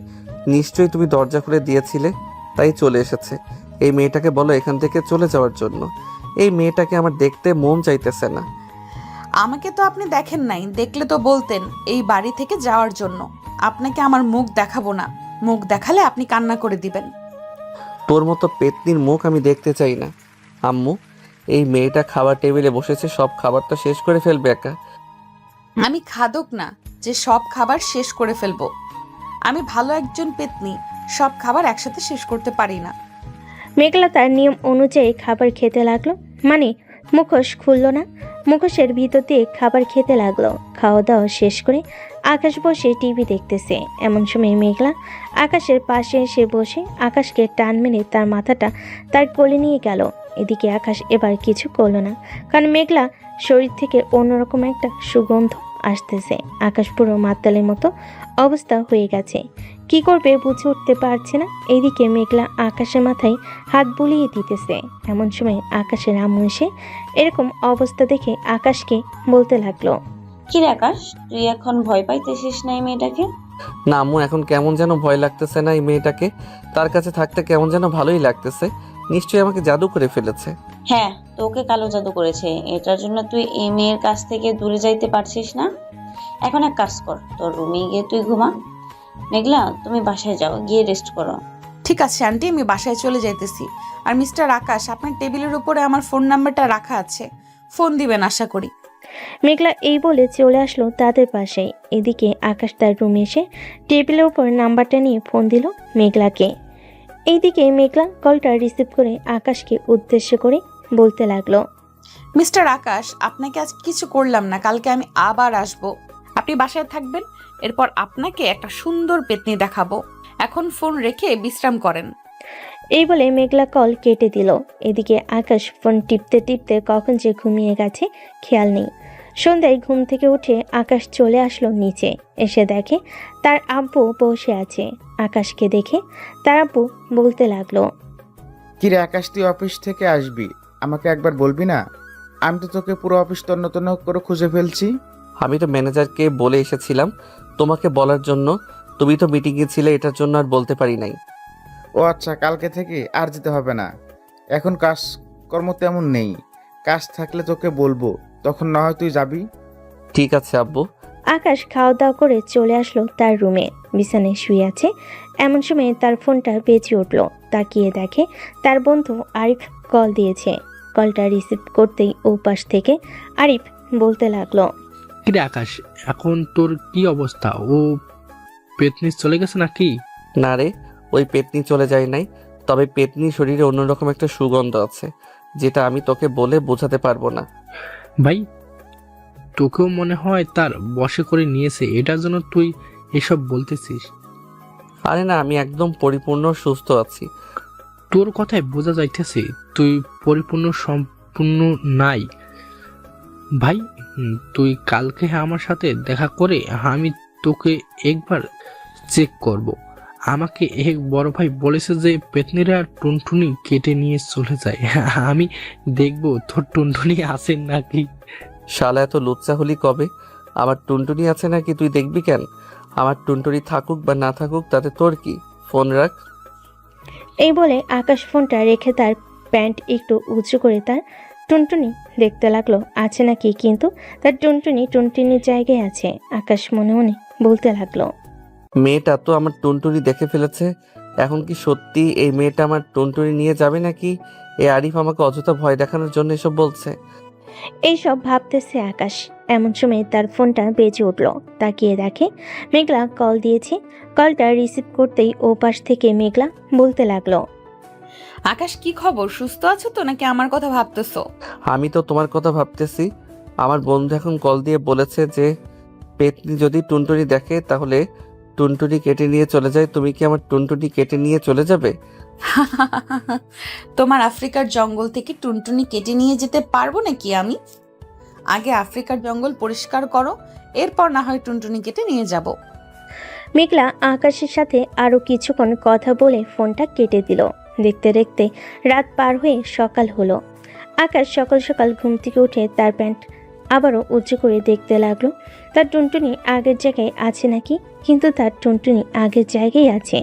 Speaker 1: নিশ্চয়ই তুমি দরজা খুলে দিয়েছিলে, তাই চলে এসেছে। এই মেয়েটাকে বলো এখান থেকে চলে যাওয়ার জন্য। এই মেয়েটাকে আমার দেখতে মন চাইতেছে না।
Speaker 2: আমাকে তো আপনি দেখেন নাই, দেখলে তো বলতেন এই বাড়ি থেকে যাওয়ার জন্য। আপনাকে আমার মুখ দেখাবো না, মুখ দেখালে আপনি কান্না করে দিবেন।
Speaker 1: তোর মতো পেতনির মুখ আমি দেখতে চাই না। আম্মু এই মেয়েটা খাবার টেবিলে বসেছে, সব খাবারটা শেষ করে ফেলবে একা।
Speaker 2: আমি খাদক না যে সব খাবার শেষ করে ফেলবো। আমি ভালো একজন পেতনি, সব খাবার একসাথে শেষ করতে পারি না।
Speaker 3: মেঘলা তার নিয়ম অনুযায়ী খাবার খেতে লাগলো, মানে মুখোশ খুললো না। মুখোশের ভিতর দিয়ে খাবার খেতে লাগলো। খাওয়া দাওয়া শেষ করে আকাশ বসে টিভি দেখতেছে। এমন সময় মেঘলা আকাশের পাশে এসে বসে আকাশকে টান মেরে তার মাথাটা তার কোলে নিয়ে গেল। এদিকে আকাশ এবার কিছু করলো না, কারণ মেঘলা শরীর থেকে অন্যরকম একটা সুগন্ধ আসতেছে। আকাশ পুরো মাতালের মতো অবস্থা হয়ে গেছে, কি করবে বুঝে উঠতে পারছে না। এইদিকে মেঘলা আকাশের মাথায় হাত বুলিয়ে দিতেছে। এমন সময় আকাশের আম্মু এসে এরকম অবস্থা দেখে আকাশকে বলতে লাগলো,
Speaker 4: কি রে আকাশ, তুই এখন ভয় পাইতেছিস না এই মেয়েটাকে?
Speaker 1: না আম্মু, এখন কেমন যেন ভয় লাগতেছে না এই মেয়েটাকে। তার কাছে থাকতে কেমন যেন ভালোই লাগতেছে। নিশ্চয়ই আমাকে জাদু করে ফেলেছে।
Speaker 4: হ্যাঁ, তোকে কালো জাদু করেছে। এটার জন্য তুই এই মেয়ের কাছ থেকে দূরে যাইতে পারছিস না। এখন এক কাজ কর, তোর রুমে গিয়ে তুই ঘুমা। মেঘলা, তুমি বাসায় যাও, গিয়ে রেস্ট করো।
Speaker 2: ঠিক আছে আন্টি, আমি বাসায় চলে যাইতেছি। আর মিস্টার আকাশ, আপনার টেবিলের উপরে আমার ফোন নাম্বারটা রাখা আছে, ফোন দিবেন আশা করি।
Speaker 3: মেঘলা এই বলে চলে আসলো তাদের পাশে। এদিকে আকাশ তার রুমে এসে টেবিলের উপর নাম্বারটা নিয়ে ফোন দিল মেঘলাকে। এইদিকে মেঘলা কলটা রিসিভ করে আকাশকে উদ্দেশ্য করে বলতে লাগলো,
Speaker 2: মিস্টার আকাশ, আপনাকে আজ কিছু করলাম না, কালকে আমি আবার আসব। আপনি বাসায় থাকবেন, এরপর আপনাকে একটা সুন্দর পেতনি দেখাবো। এখন ফোন রেখে বিশ্রাম করেন।
Speaker 3: এই বলে মেঘলা কল কেটে দিল। এদিকে আকাশ ফোন টিপতে টিপতে কখন যে ঘুমিয়ে গেছে খেয়াল নেই। সন্ধ্যায় ঘুম থেকে উঠে আকাশ চলে আসলো নিচে। এসে দেখে তার আব্বু বসে আছে। আকাশকে দেখে তার আব্বু বলতে লাগলো,
Speaker 8: কিরে আকাশ, তুই অফিস থেকে আসবি, আমাকে একবার বলবি না? আমি তো তোকে পুরো অফিস তন্ন তন্ন করে খুঁজে ফেলছি।
Speaker 1: আমি তো ম্যানেজারকে বলে এসেছিলাম তোমাকে বলার জন্য, তুমি তো মিটিংয়ে ছিলে, এটার জন্য আর বলতে পারি নাই।
Speaker 8: ও আচ্ছা, কালকে থেকে আর যেতে হবে না। এখন কাজকর্ম তেমন নেই, কাজ থাকলে তোকে বলবো, তখন না হয় তুই যাবি।
Speaker 1: ঠিক আছে আব্বু।
Speaker 3: আকাশ খাওয়া দাওয়া করে চলে আসলো তার রুমে। বিছানায় শুয়ে আছে। এমন সময় তার ফোনটা বেজে উঠল। তাকিয়ে দেখে তার বন্ধু আরিফ কল দিয়েছে। কলটা রিসিভ করতেই ও পাশ থেকে আরিফ বলতে লাগলো,
Speaker 6: কিরে আকাশ, এখন তোর কি অবস্থা? ও পেতনি চলে গেছে নাকি?
Speaker 1: না রে, ওই পেতনি চলে যায় নাই, তবে পেতনি শরীরে অন্যরকম একটা সুগন্ধ আছে, যেটা আমি তোকে বলে বোঝাতে পারবো না।
Speaker 6: ভাই, তোকেও মনে হয় তার বশে করে নিয়েছে, এটার জন্য তুই এসব বলতেছিস?
Speaker 1: আরে না, আমি একদম পরিপূর্ণ সুস্থ আছি।
Speaker 6: তোর কথায় বোঝা যাইতেছে তুই পরিপূর্ণ সম্পূর্ণ নাই। ভাই, তুই কালকে আমার সাথে দেখা করে আমি তোকে একবার চেক করব। আমাকে এক বড় ভাই বলেছে যে পেতনিরা টুনটুনি কেটে নিয়ে চলে যায়। আমি দেখবো তোর টুনটুনি আছে নাকি।
Speaker 1: শালা এত লুচ্চা হলি কবে? আমার টুনটুনি আছে নাকি তুই দেখবি কেন? আমার টুনটুনি থাকুক বা না থাকুক তাতে তোর কি? ফোন রাখ।
Speaker 3: এই বলে আকাশ ফোনটা রেখে তার প্যান্ট একটু উঁচু করে তার টুনটুনি দেখতে লাগলো আছে নাকি, কিন্তু তার টুনটুনির জায়গায় আছে। আকাশ মনে মনে বলতে লাগলো,
Speaker 1: মেয়েটা তো আমার টুনটুনি দেখে ফেলেছে, এখন কি সত্যি এই মেয়েটা আমার টুনটুনি নিয়ে যাবে নাকি এই আরিফ আমাকে অযথা ভয় দেখানোর জন্য এসব বলছে?
Speaker 3: এইসব ভাবতেছে আকাশ। এমন সময় তার ফোনটা বেজে উঠল। তাকিয়ে দেখে মেঘলা কল দিয়েছে। কলটা রিসিভ করতেই ও পাশ থেকে মেঘলা বলতে লাগলো,
Speaker 2: আকাশ, কি খবর? সুস্থ আছো তো নাকি আমার কথা ভাবতেছো?
Speaker 1: আমি তো তোমার কথা ভাবতেছি। আমার বন্ধু এখন কল দিয়ে বলেছে যে পেতনি যদি টুনটুনি দেখে তাহলে টুনটুনি কেটে নিয়ে চলে যায়। তুমি কি আমার টুনটুনি কেটে নিয়ে চলে যাবে?
Speaker 2: তোমার আফ্রিকার জঙ্গল থেকে টুনটুনি কেটে নিয়ে যেতে পারবো নাকি আমি? আগে আফ্রিকার জঙ্গল পরিষ্কার করো, এরপর না হয় টুনটুনি কেটে নিয়ে যাব।
Speaker 3: মেঘলা আকাশের সাথে আরো কিছুক্ষণ কথা বলে ফোনটা কেটে দিল। দেখতে দেখতে রাত পার হয়ে সকাল হলো। আকাশ সকাল সকাল ঘুম থেকে উঠে তার প্যান্ট আবারও উঁচু করে দেখতে লাগলো তার টুনটুনি আগের জায়গায় আছে নাকি, কিন্তু তার টুনটুনি আগের জায়গায় আছে।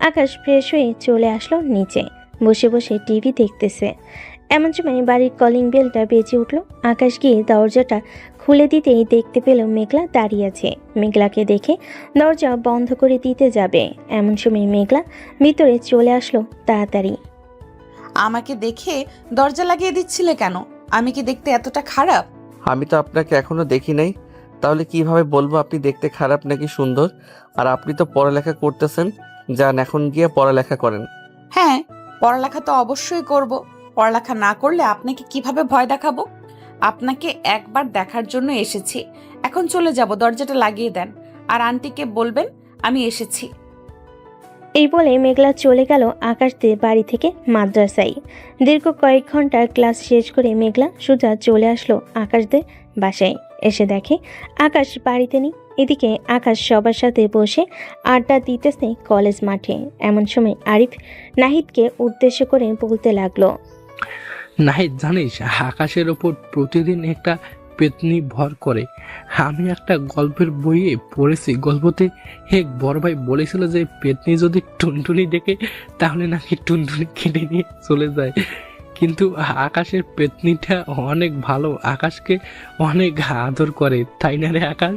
Speaker 3: আকাশ ফ্রেশ হয়ে চলে আসলো নিচে। বসে বসে টিভি দেখতেছে। এমন সময় বাড়ির কলিং বেলটা বেজে উঠলো। আকাশ গিয়ে দরজাটা খুলে দিতেই দেখতে পেল মেঘলা দাঁড়িয়ে আছে। মেঘলাকে দেখে দরজা বন্ধ করে দিতে যাবে, এমন সময় মেঘলা ভিতরে চলে আসলো তাড়াতাড়ি।
Speaker 2: আমাকে দেখে দরজা লাগিয়ে দিচ্ছিলে কেন? আমি কি দেখতে এতটা খারাপ?
Speaker 1: আমি তো আপনাকে এখনো দেখি নাই, তাহলে কিভাবে বলবো আপনি দেখতে খারাপ নাকি সুন্দর? আর আপনি তো পড়ালেখা করতেছেন, যান এখন গিয়ে পড়ালেখা করেন।
Speaker 2: হ্যাঁ, পড়ালেখা তো অবশ্যই করব। পড়ালেখা না করলে আপনাকে কিভাবে ভয় দেখাবো? আপনাকে একবার দেখার জন্য এসেছি, এখন চলে যাব। দরজাটা লাগিয়ে দেন, আর আন্টিকে বলবেন আমি এসেছি।
Speaker 3: এই বলে মেঘলা চলে গেল আকাশদের বাড়ি থেকে মাদ্রাসায়। দীর্ঘ কয়েক ঘন্টার ক্লাস শেষ করে মেঘলা সোজা চলে আসলো আকাশদের বাসায়। এসে দেখে আকাশ বাড়িতে নেই। এদিকে আকাশ সবার সাথে বসে আড্ডা দিতেছে কলেজ মাঠে। এমন সময় আরিফ নাহিদকে উদ্দেশ্য করে বলতে লাগলো,
Speaker 6: নাহিদ, জানিস আকাশের ওপর প্রতিদিন একটা পেতনি ভর করে। আমি একটা গল্পের বইয়ে পড়েছি, গল্পতে এক বড় ভাই বলেছিল যে পেতনি যদি টুনটুনি দেখে তাহলে নাকি টুনটুনি কেটে নিয়ে চলে যায়। কিন্তু আকাশের পেতনিটা অনেক ভালো, আকাশকে অনেক আদর করে, তাই না রে আকাশ?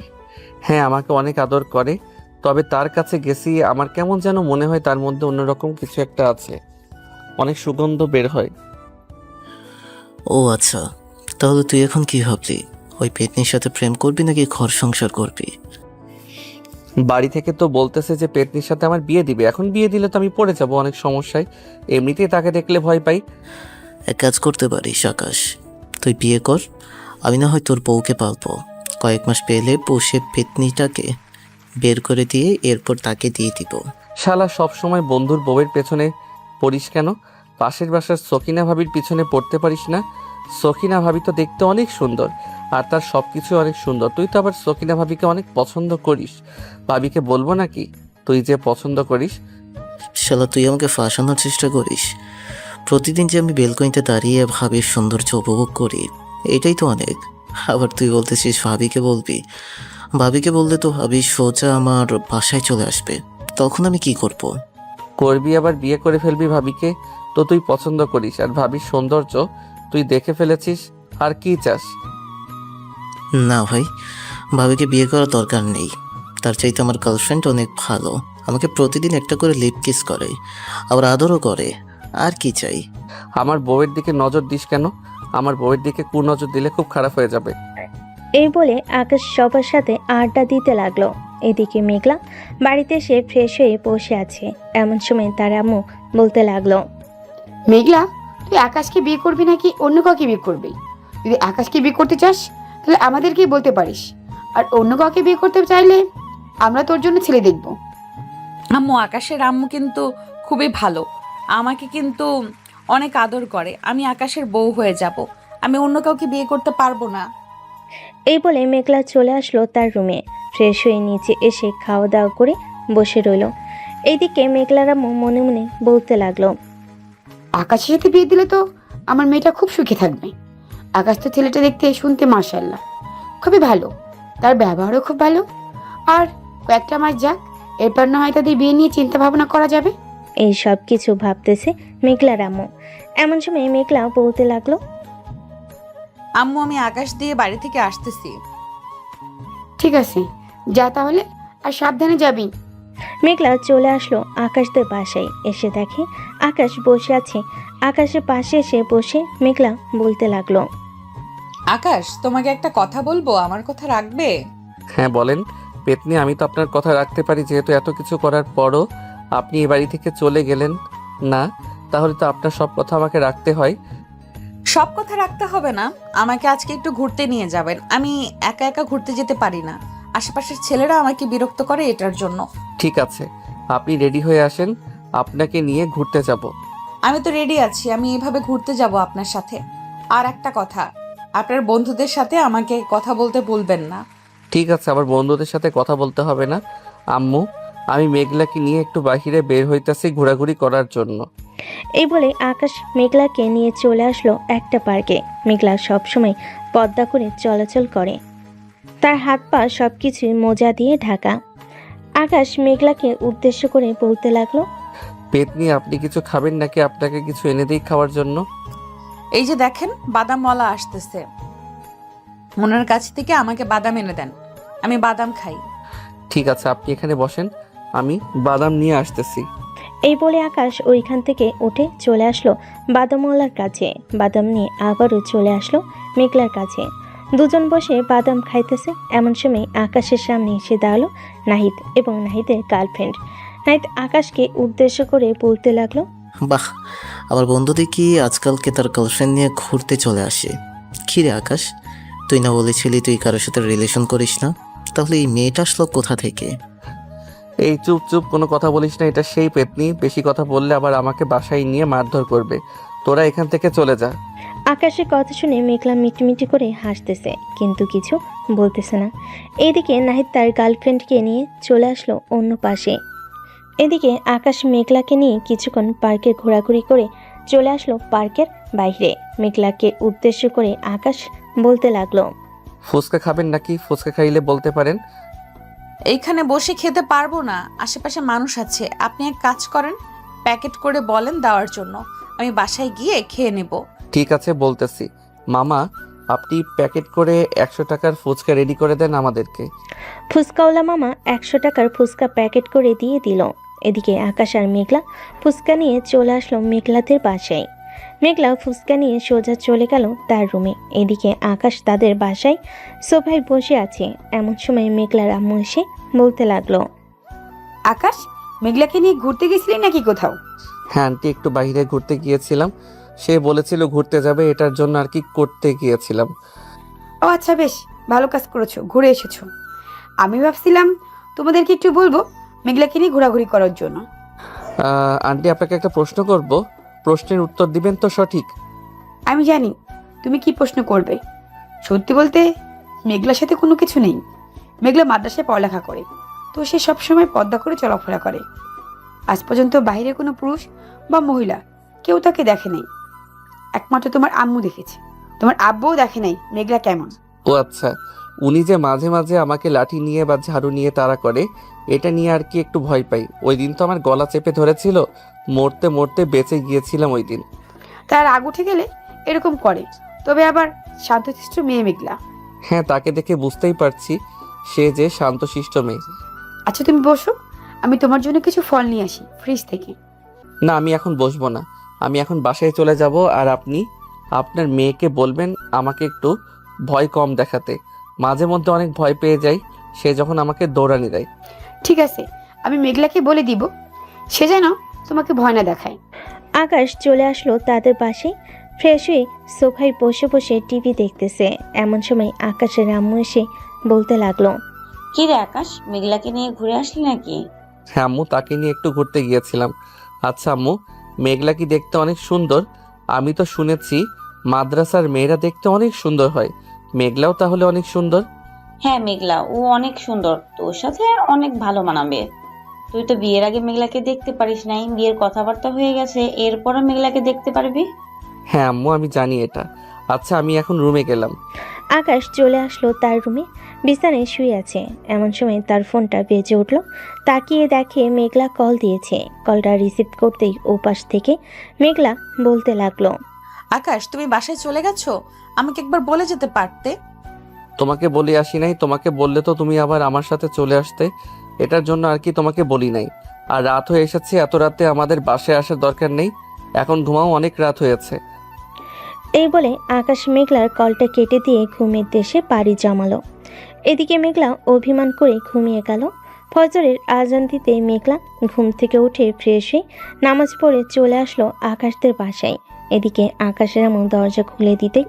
Speaker 1: হ্যাঁ, আমাকে অনেক আদর করে। তবে তার কাছে গেছি, আমার কেমন যেন মনে হয় তার মধ্যে অন্যরকম কিছু একটা আছে। অনেক সুগন্ধ বের হয়।
Speaker 9: ও আচ্ছা, তাহলে তুই এখন কি ভাবলি? ওই পেতনির সাথে প্রেম করবি নাকি ঘর সংসার করবি?
Speaker 1: বাড়ি থেকে তো বলতেছে যে পেতনির সাথে আমার বিয়ে দিবে। এখন বিয়ে দিলে তো আমি পড়ে যাব অনেক সমস্যায়। এমনিতেই তাকে দেখলে ভয় পাই।
Speaker 9: এক কাজ করতে পারিস আকাশ, তুই বিয়ে কর, আমি না হয় তোর বউকে পালবো। কয়েক মাস পেলে বসে পেতনিটাকে বের করে দিয়ে এরপর তাকে দিয়ে দিব।
Speaker 1: শালা সব সময় বন্ধুর বউয়ের পেছনে পড়িস কেন? পাশের বাসার সকিনা ভাবির পিছনে পড়তে পারিস না? সকিনা ভাবি তো দেখতে অনেক সুন্দর, আর তার সব কিছুই অনেক সুন্দর। তুই তো আবার সকিনা ভাবিকে অনেক পছন্দ করিস। ভাবিকে বলবো নাকি তুই যে পছন্দ করিস?
Speaker 9: শালা তুই আমাকে ফাঁসানোর চেষ্টা করিস। প্রতিদিন যে আমি বেলকনিতে দাঁড়িয়ে ভাবির সৌন্দর্য উপভোগ করি, এটাই তো অনেক। আবার তুই বলতেছিস ভাবিকে বলবি? ভাবিকে বললে তো ভাবি সোজা আমার বাসায় চলে আসবে, তখন আমি কি করব?
Speaker 1: করবি আবার বিয়ে করে ফেলবি ভাবিকে। তো তুই পছন্দ করিস আর ভাবির সৌন্দর্য তুই দেখে ফেলেছিস, আর কি চাস?
Speaker 9: না ভাই, ভাবিকে বিয়ে করার দরকার নেই। তার চাইতে আমার গার্লফ্রেন্ড অনেক ভালো, আমাকে প্রতিদিন একটা করে লিপ কিস করে, আবার আদরও করে। আর কি চাই?
Speaker 1: আমার বউয়ের দিকে নজর দিস কেন? আমার বউয়ের দিকে কুনজর দিলে খুব খারাপ হয়ে যাবে।
Speaker 3: এই বলে আকাশ সবার সাথে আড্ডা দিতে লাগলো। এদিকে মেঘলা বাড়িতে এসে ফ্রেশ হয়ে বসে আছে। এমন সময় তার আম্মু বলতে লাগলো,
Speaker 7: মেঘলা, তুই আকাশকে বিয়ে করবি নাকি অন্য কাউকে বিয়ে করবি? যদি আকাশকে বিয়ে করতে চাস তাহলে আমাদেরকেই বলতে পারিস, আর অন্য কাউকে বিয়ে করতে চাইলে আমরা তোর জন্য ছেলে দেখব।
Speaker 2: আম্মু, আকাশের আম্মু কিন্তু খুবই ভালো, আমাকে কিন্তু অনেক আদর করে। আমি আকাশের বউ হয়ে যাব, আমি অন্য কাউকে বিয়ে করতে পারবো না।
Speaker 3: এই বলে মেঘলা চলে আসলো তার রুমে। ফ্রেশ হয়ে নিচে এসে খাওয়া দাওয়া করে বসে রইল। এইদিকে মেঘলার আম্মু মনে মনে বলতে লাগলো,
Speaker 7: আকাশের সাথে বিয়ে দিলে তো আমার মেয়েটা খুব সুখে থাকবে। আকাশ তো ছেলেটা দেখতে শুনতে মাশাআল্লাহ খুবই ভালো, তার ব্যবহারও খুব ভালো। আর কয়েকটা মাস যাক, এরপর না হয় তাদের বিয়ে নিয়ে চিন্তা ভাবনা করা যাবে।
Speaker 3: এই সব কিছু ভাবতেছে মেঘলার আম্মু। এমন সময় মেঘলা বলতে লাগলো,
Speaker 2: আম্মু, আমি আকাশ দিয়ে বাড়ি থেকে আসতেছি।
Speaker 7: ঠিক আছে, যা তাহলে, আর সাবধানে যাবি।
Speaker 3: মেঘলা চলে আসলো আকাশদের বাসায়। এসে দেখে আকাশ বসে আছে। আকাশের পাশে এসে বসে মেঘলা বলতে লাগলো,
Speaker 2: আকাশ, তোমাকে একটা কথা বলবো, আমার কথা রাখবে?
Speaker 1: হ্যাঁ বলেন পেতনি, আমি তো আপনার কথা রাখতে পারি, যেহেতু এত কিছু করার পরও আপনি এই বাড়ি থেকে চলে গেলেন না। তাহলে তো আপনার সব কথা আমাকে রাখতে হয়।
Speaker 2: সব কথা রাখতে হবে না, আমাকে আজকে একটু ঘুরতে নিয়ে যাবেন। আমি একা একা ঘুরতে যেতে পারি না, আশেপাশের ছেলেরা আমাকে বিরক্ত করে এটার জন্য।
Speaker 1: ঠিক আছে, আপনি রেডি হয়ে আসেন, আপনাকে নিয়ে ঘুরতে যাব।
Speaker 2: আমি তো রেডি আছি, আমি এভাবে ঘুরতে যাব আপনার সাথে। আর একটা কথা, আপনার বন্ধুদের সাথে আমাকে কথা বলতে বলবেন না।
Speaker 1: ঠিক আছে, আমার বন্ধুদের সাথে কথা বলতে হবে না। আম্মু, আমি মেঘলাকে নিয়ে একটু বাহিরে বের হইতাছি ঘোরাঘুরি করার জন্য।
Speaker 3: এই বলে আকাশ মেঘলাকে নিয়ে চলে আসলো একটা পার্কে। মেঘলা সবসময় পর্দা করে চলাচল করে, তার হাত পা সবকিছুই মোজা দিয়ে ঢাকা। আকাশ মেঘলাকে উদ্দেশ্য করে বলতে লাগলো,
Speaker 1: পেতনি, আপনি কিছু খাবেন নাকি আপনাকে কিছু এনে দিই খাওয়ার জন্য?
Speaker 2: এই যে দেখেন, বাদামওয়ালা আসতেছে, মনের কাছ থেকে আমাকে বাদাম এনে দেন, আমি বাদাম খাই।
Speaker 1: ঠিক আছে, আপনি এখানে বসেন, আমি বাদাম নিয়ে আসতেছি।
Speaker 3: এই বলে আকাশ ওইখান থেকে উঠে চলে আসলো বাদামওয়ালার কাছে। বাদাম নিয়ে আবারও চলে আসলো মেঘলার কাছে। দুজন বসে বাদাম খাইতেছে। এমন সময় আকাশের সামনে এসে দাঁড়ালো নাহিদ এবং নাহিদের গার্লফ্রেন্ড। নাহিদ আকাশকে উদ্দেশ্য করে বলতে লাগলো,
Speaker 9: বাহ, আমার বন্ধু দেখি আজকালকে তার গার্লফ্রেন্ড নিয়ে ঘুরতে চলে আসে। কি রে আকাশ, তুই না বলেছিলি তুই কারোর সাথে রিলেশন করিস না? তাহলে এই মেয়েটা আসলো কোথা থেকে?
Speaker 1: এই চুপ চুপ, কোনো কথা বলিস না, এটা সেই পেতনি। বেশি কথা বললে আবার আমাকে বাসায় নিয়ে মারধর করবে। তোরা এখান থেকে চলে যা।
Speaker 3: আকাশের কথা শুনে মেঘলা মিটিমিটি করে হাসতেছে, কিন্তু কিছু বলতেছে না। এইদিকে নাহিদ তার গার্লফ্রেন্ডকে নিয়ে চলে আসলো অন্য পাশে। এদিকে আকাশ মেঘলাকে নিয়ে কিছুক্ষণ পার্কে ঘোরাঘুরি করে চলে আসলো পার্কের বাইরে। মেঘলাকে উদ্দেশ্য করে আকাশ বলতে লাগলো,
Speaker 1: ফুচকা খাবেন নাকি? ফুচকা খাইলে বলতে পারেন।
Speaker 2: এইখানে বসে খেতে পারবো না, আশেপাশে মানুষ আছে। আপনি এক কাজ করেন, প্যাকেট করে বলেন দেওয়ার জন্য, আমি বাসায় গিয়ে খেয়ে নেব।
Speaker 1: ঠিক আছে, বলতেছি। মামা, আপনি প্যাকেট করে 100 টাকার ফুচকা রেডি করে দেন আমাদেরকে।
Speaker 3: ফুচকাওয়ালা মামা 100 টাকার ফুচকা প্যাকেট করে দিয়ে দিল। এদিকে আকাশ আর মেঘলা ফুচকা নিয়ে চলে আসলো মেঘলাদের বাসায়। মেঘলা ফুচকা নিয়ে সোজা চলে গেল তার রুমে। এদিকে আকাশ তাদের বাসায় সোফায় বসে আছে। এমন সময় মেঘলার আম্মু এসে বলতে লাগলো,
Speaker 7: আকাশ, মেঘলাকে নিয়ে ঘুরতে গেছিলি নাকি কোথাও?
Speaker 1: হ্যাঁ আন্টি, একটু বাইরে ঘুরতে গিয়েছিলাম। সে বলেছিল ঘুরতে যাবে, এটার জন্য আর কি করতে গিয়েছিলাম।
Speaker 7: ও আচ্ছা, বেশ ভালো কাজ করেছো, ঘুরে এসেছো। আমি ভাবছিলাম তোমাদেরকে একটু বলবো মেঘলাকে নিয়ে ঘোরাঘুরি করার জন্য।
Speaker 1: আন্টি, আপনাকে একটা প্রশ্ন করব, প্রশ্নের উত্তর দিবেন তো সঠিক?
Speaker 7: আমি জানি তুমি কি প্রশ্ন করবে। সত্যি বলতে মেঘলার সাথে কোনো কিছু নেই। মেঘলা মাদ্রাসায় পড়ালেখা করে, তো সে সবসময় পর্দা করে চলাফেরা করে। আজ পর্যন্ত বাইরে কোনো পুরুষ বা মহিলা কেউ তাকে দেখে নাই। একমাত্র তোমার আম্মু দেখেছে, তোমার আব্বুও দেখে নাই মেঘলা কেমন।
Speaker 1: ও আচ্ছা, উনি যে মাঝে মাঝে আমাকে লাঠি নিয়ে বা ঝাড়ু নিয়ে তাড়া করে, এটা নিয়ে আর কি একটু ভয় পাই। ওই দিন তো আমার গলা চেপে ধরেছিল, মরতে মরতে বেঁচে গিয়েছিলাম ওই দিন।
Speaker 7: তার রাগ উঠে গেলে এরকম করে, তবে আবার শান্তশিষ্ট মেয়ে মেঘলা।
Speaker 1: হ্যাঁ, তাকে দেখে বুঝতেই পারছি সে যে শান্তশিষ্ট মেয়ে।
Speaker 7: আচ্ছা তুমি বসো, আমি তোমার জন্য কিছু ফল নিয়ে আসি ফ্রিজ থেকে।
Speaker 1: না, আমি এখন বসবো না, আমি এখন বাসায় চলে যাব। আর আপনি আপনার মেয়েকে বলবেন আমাকে একটু ভয় কম দেখাতে। মাঝে মধ্যে অনেক ভয় পেয়ে যাই সে যখন আমাকে দৌড়ানি দেয়।
Speaker 7: ঠিক আছে, আমি মেঘলাকে বলে দিব সে যেন তোমাকে ভয় না দেখায়।
Speaker 3: আকাশ চলে আসলো তাদের বাসায়। ফ্রেশ হয়ে সোফায় বসে বসে টিভি দেখতেছে। এমন সময় আকাশের আম্মু এসে বলতে লাগলো,
Speaker 4: কি রে আকাশ, মেঘলাকে নিয়ে ঘুরে আসলি নাকি?
Speaker 1: হ্যাঁ আম্মু, তাকে নিয়ে একটু ঘুরতে গিয়েছিলাম। আচ্ছা আম্মু, মেঘলা কি দেখতে অনেক সুন্দর? আমি তো শুনেছি মাদ্রাসার মেয়েরা দেখতে অনেক সুন্দর হয়, মেঘলাও তাহলে অনেক সুন্দর?
Speaker 4: হ্যাঁ মেঘলা, ও অনেক সুন্দর, তোর সাথে অনেক ভালো মানাবে। তুই তো বিয়ের আগে মেঘলাকে দেখতে পারিস নাই, বিয়ের কথাবার্তা হয়ে গেছে, এরপরে মেঘলাকে দেখতে পারবি।
Speaker 1: হ্যাঁ আম্মু, আমি জানি এটা। আচ্ছা, আমি এখন রুমে গেলাম।
Speaker 3: আকাশ চলে আসলো তার রুমে। বিছানায় শুয়ে আছে। এমন সময় তার ফোনটা বেজে উঠল। তাকিয়ে দেখে মেঘলা কল দিয়েছে। কলটা রিসিভ করতেই ওপাশ থেকে মেঘলা বলতে লাগলো,
Speaker 2: আকাশ, তুমি বাসায় চলে গেছো? আমাকে একবার বলে যেতে পারতে।
Speaker 1: তোমাকে বলে আসি নাই, তোমাকে বললে তো তুমি আবার আমার সাথে চলে আসতে, এটার জন্য আর কি তোমাকে বলি নাই। আর রাত হয়ে এসেছে, এত রাতে আমাদের বাসায় আসার দরকার নেই, এখন ঘুমাও, অনেক রাত হয়েছে।
Speaker 3: এই বলে আকাশ মেঘলার কলটা কেটে দিয়ে ঘুমের দেশে পাড়ি জমালো। এদিকে মেঘলা অভিমান করে ঘুমিয়ে গেল। ফজরের আজান দিতে মেঘলা ঘুম থেকে উঠে ফ্রেশ হয়ে নামাজ পড়ে চলে আসলো আকাশদের বাসায়। এদিকে আকাশের এমন দরজা খুলে দিতেই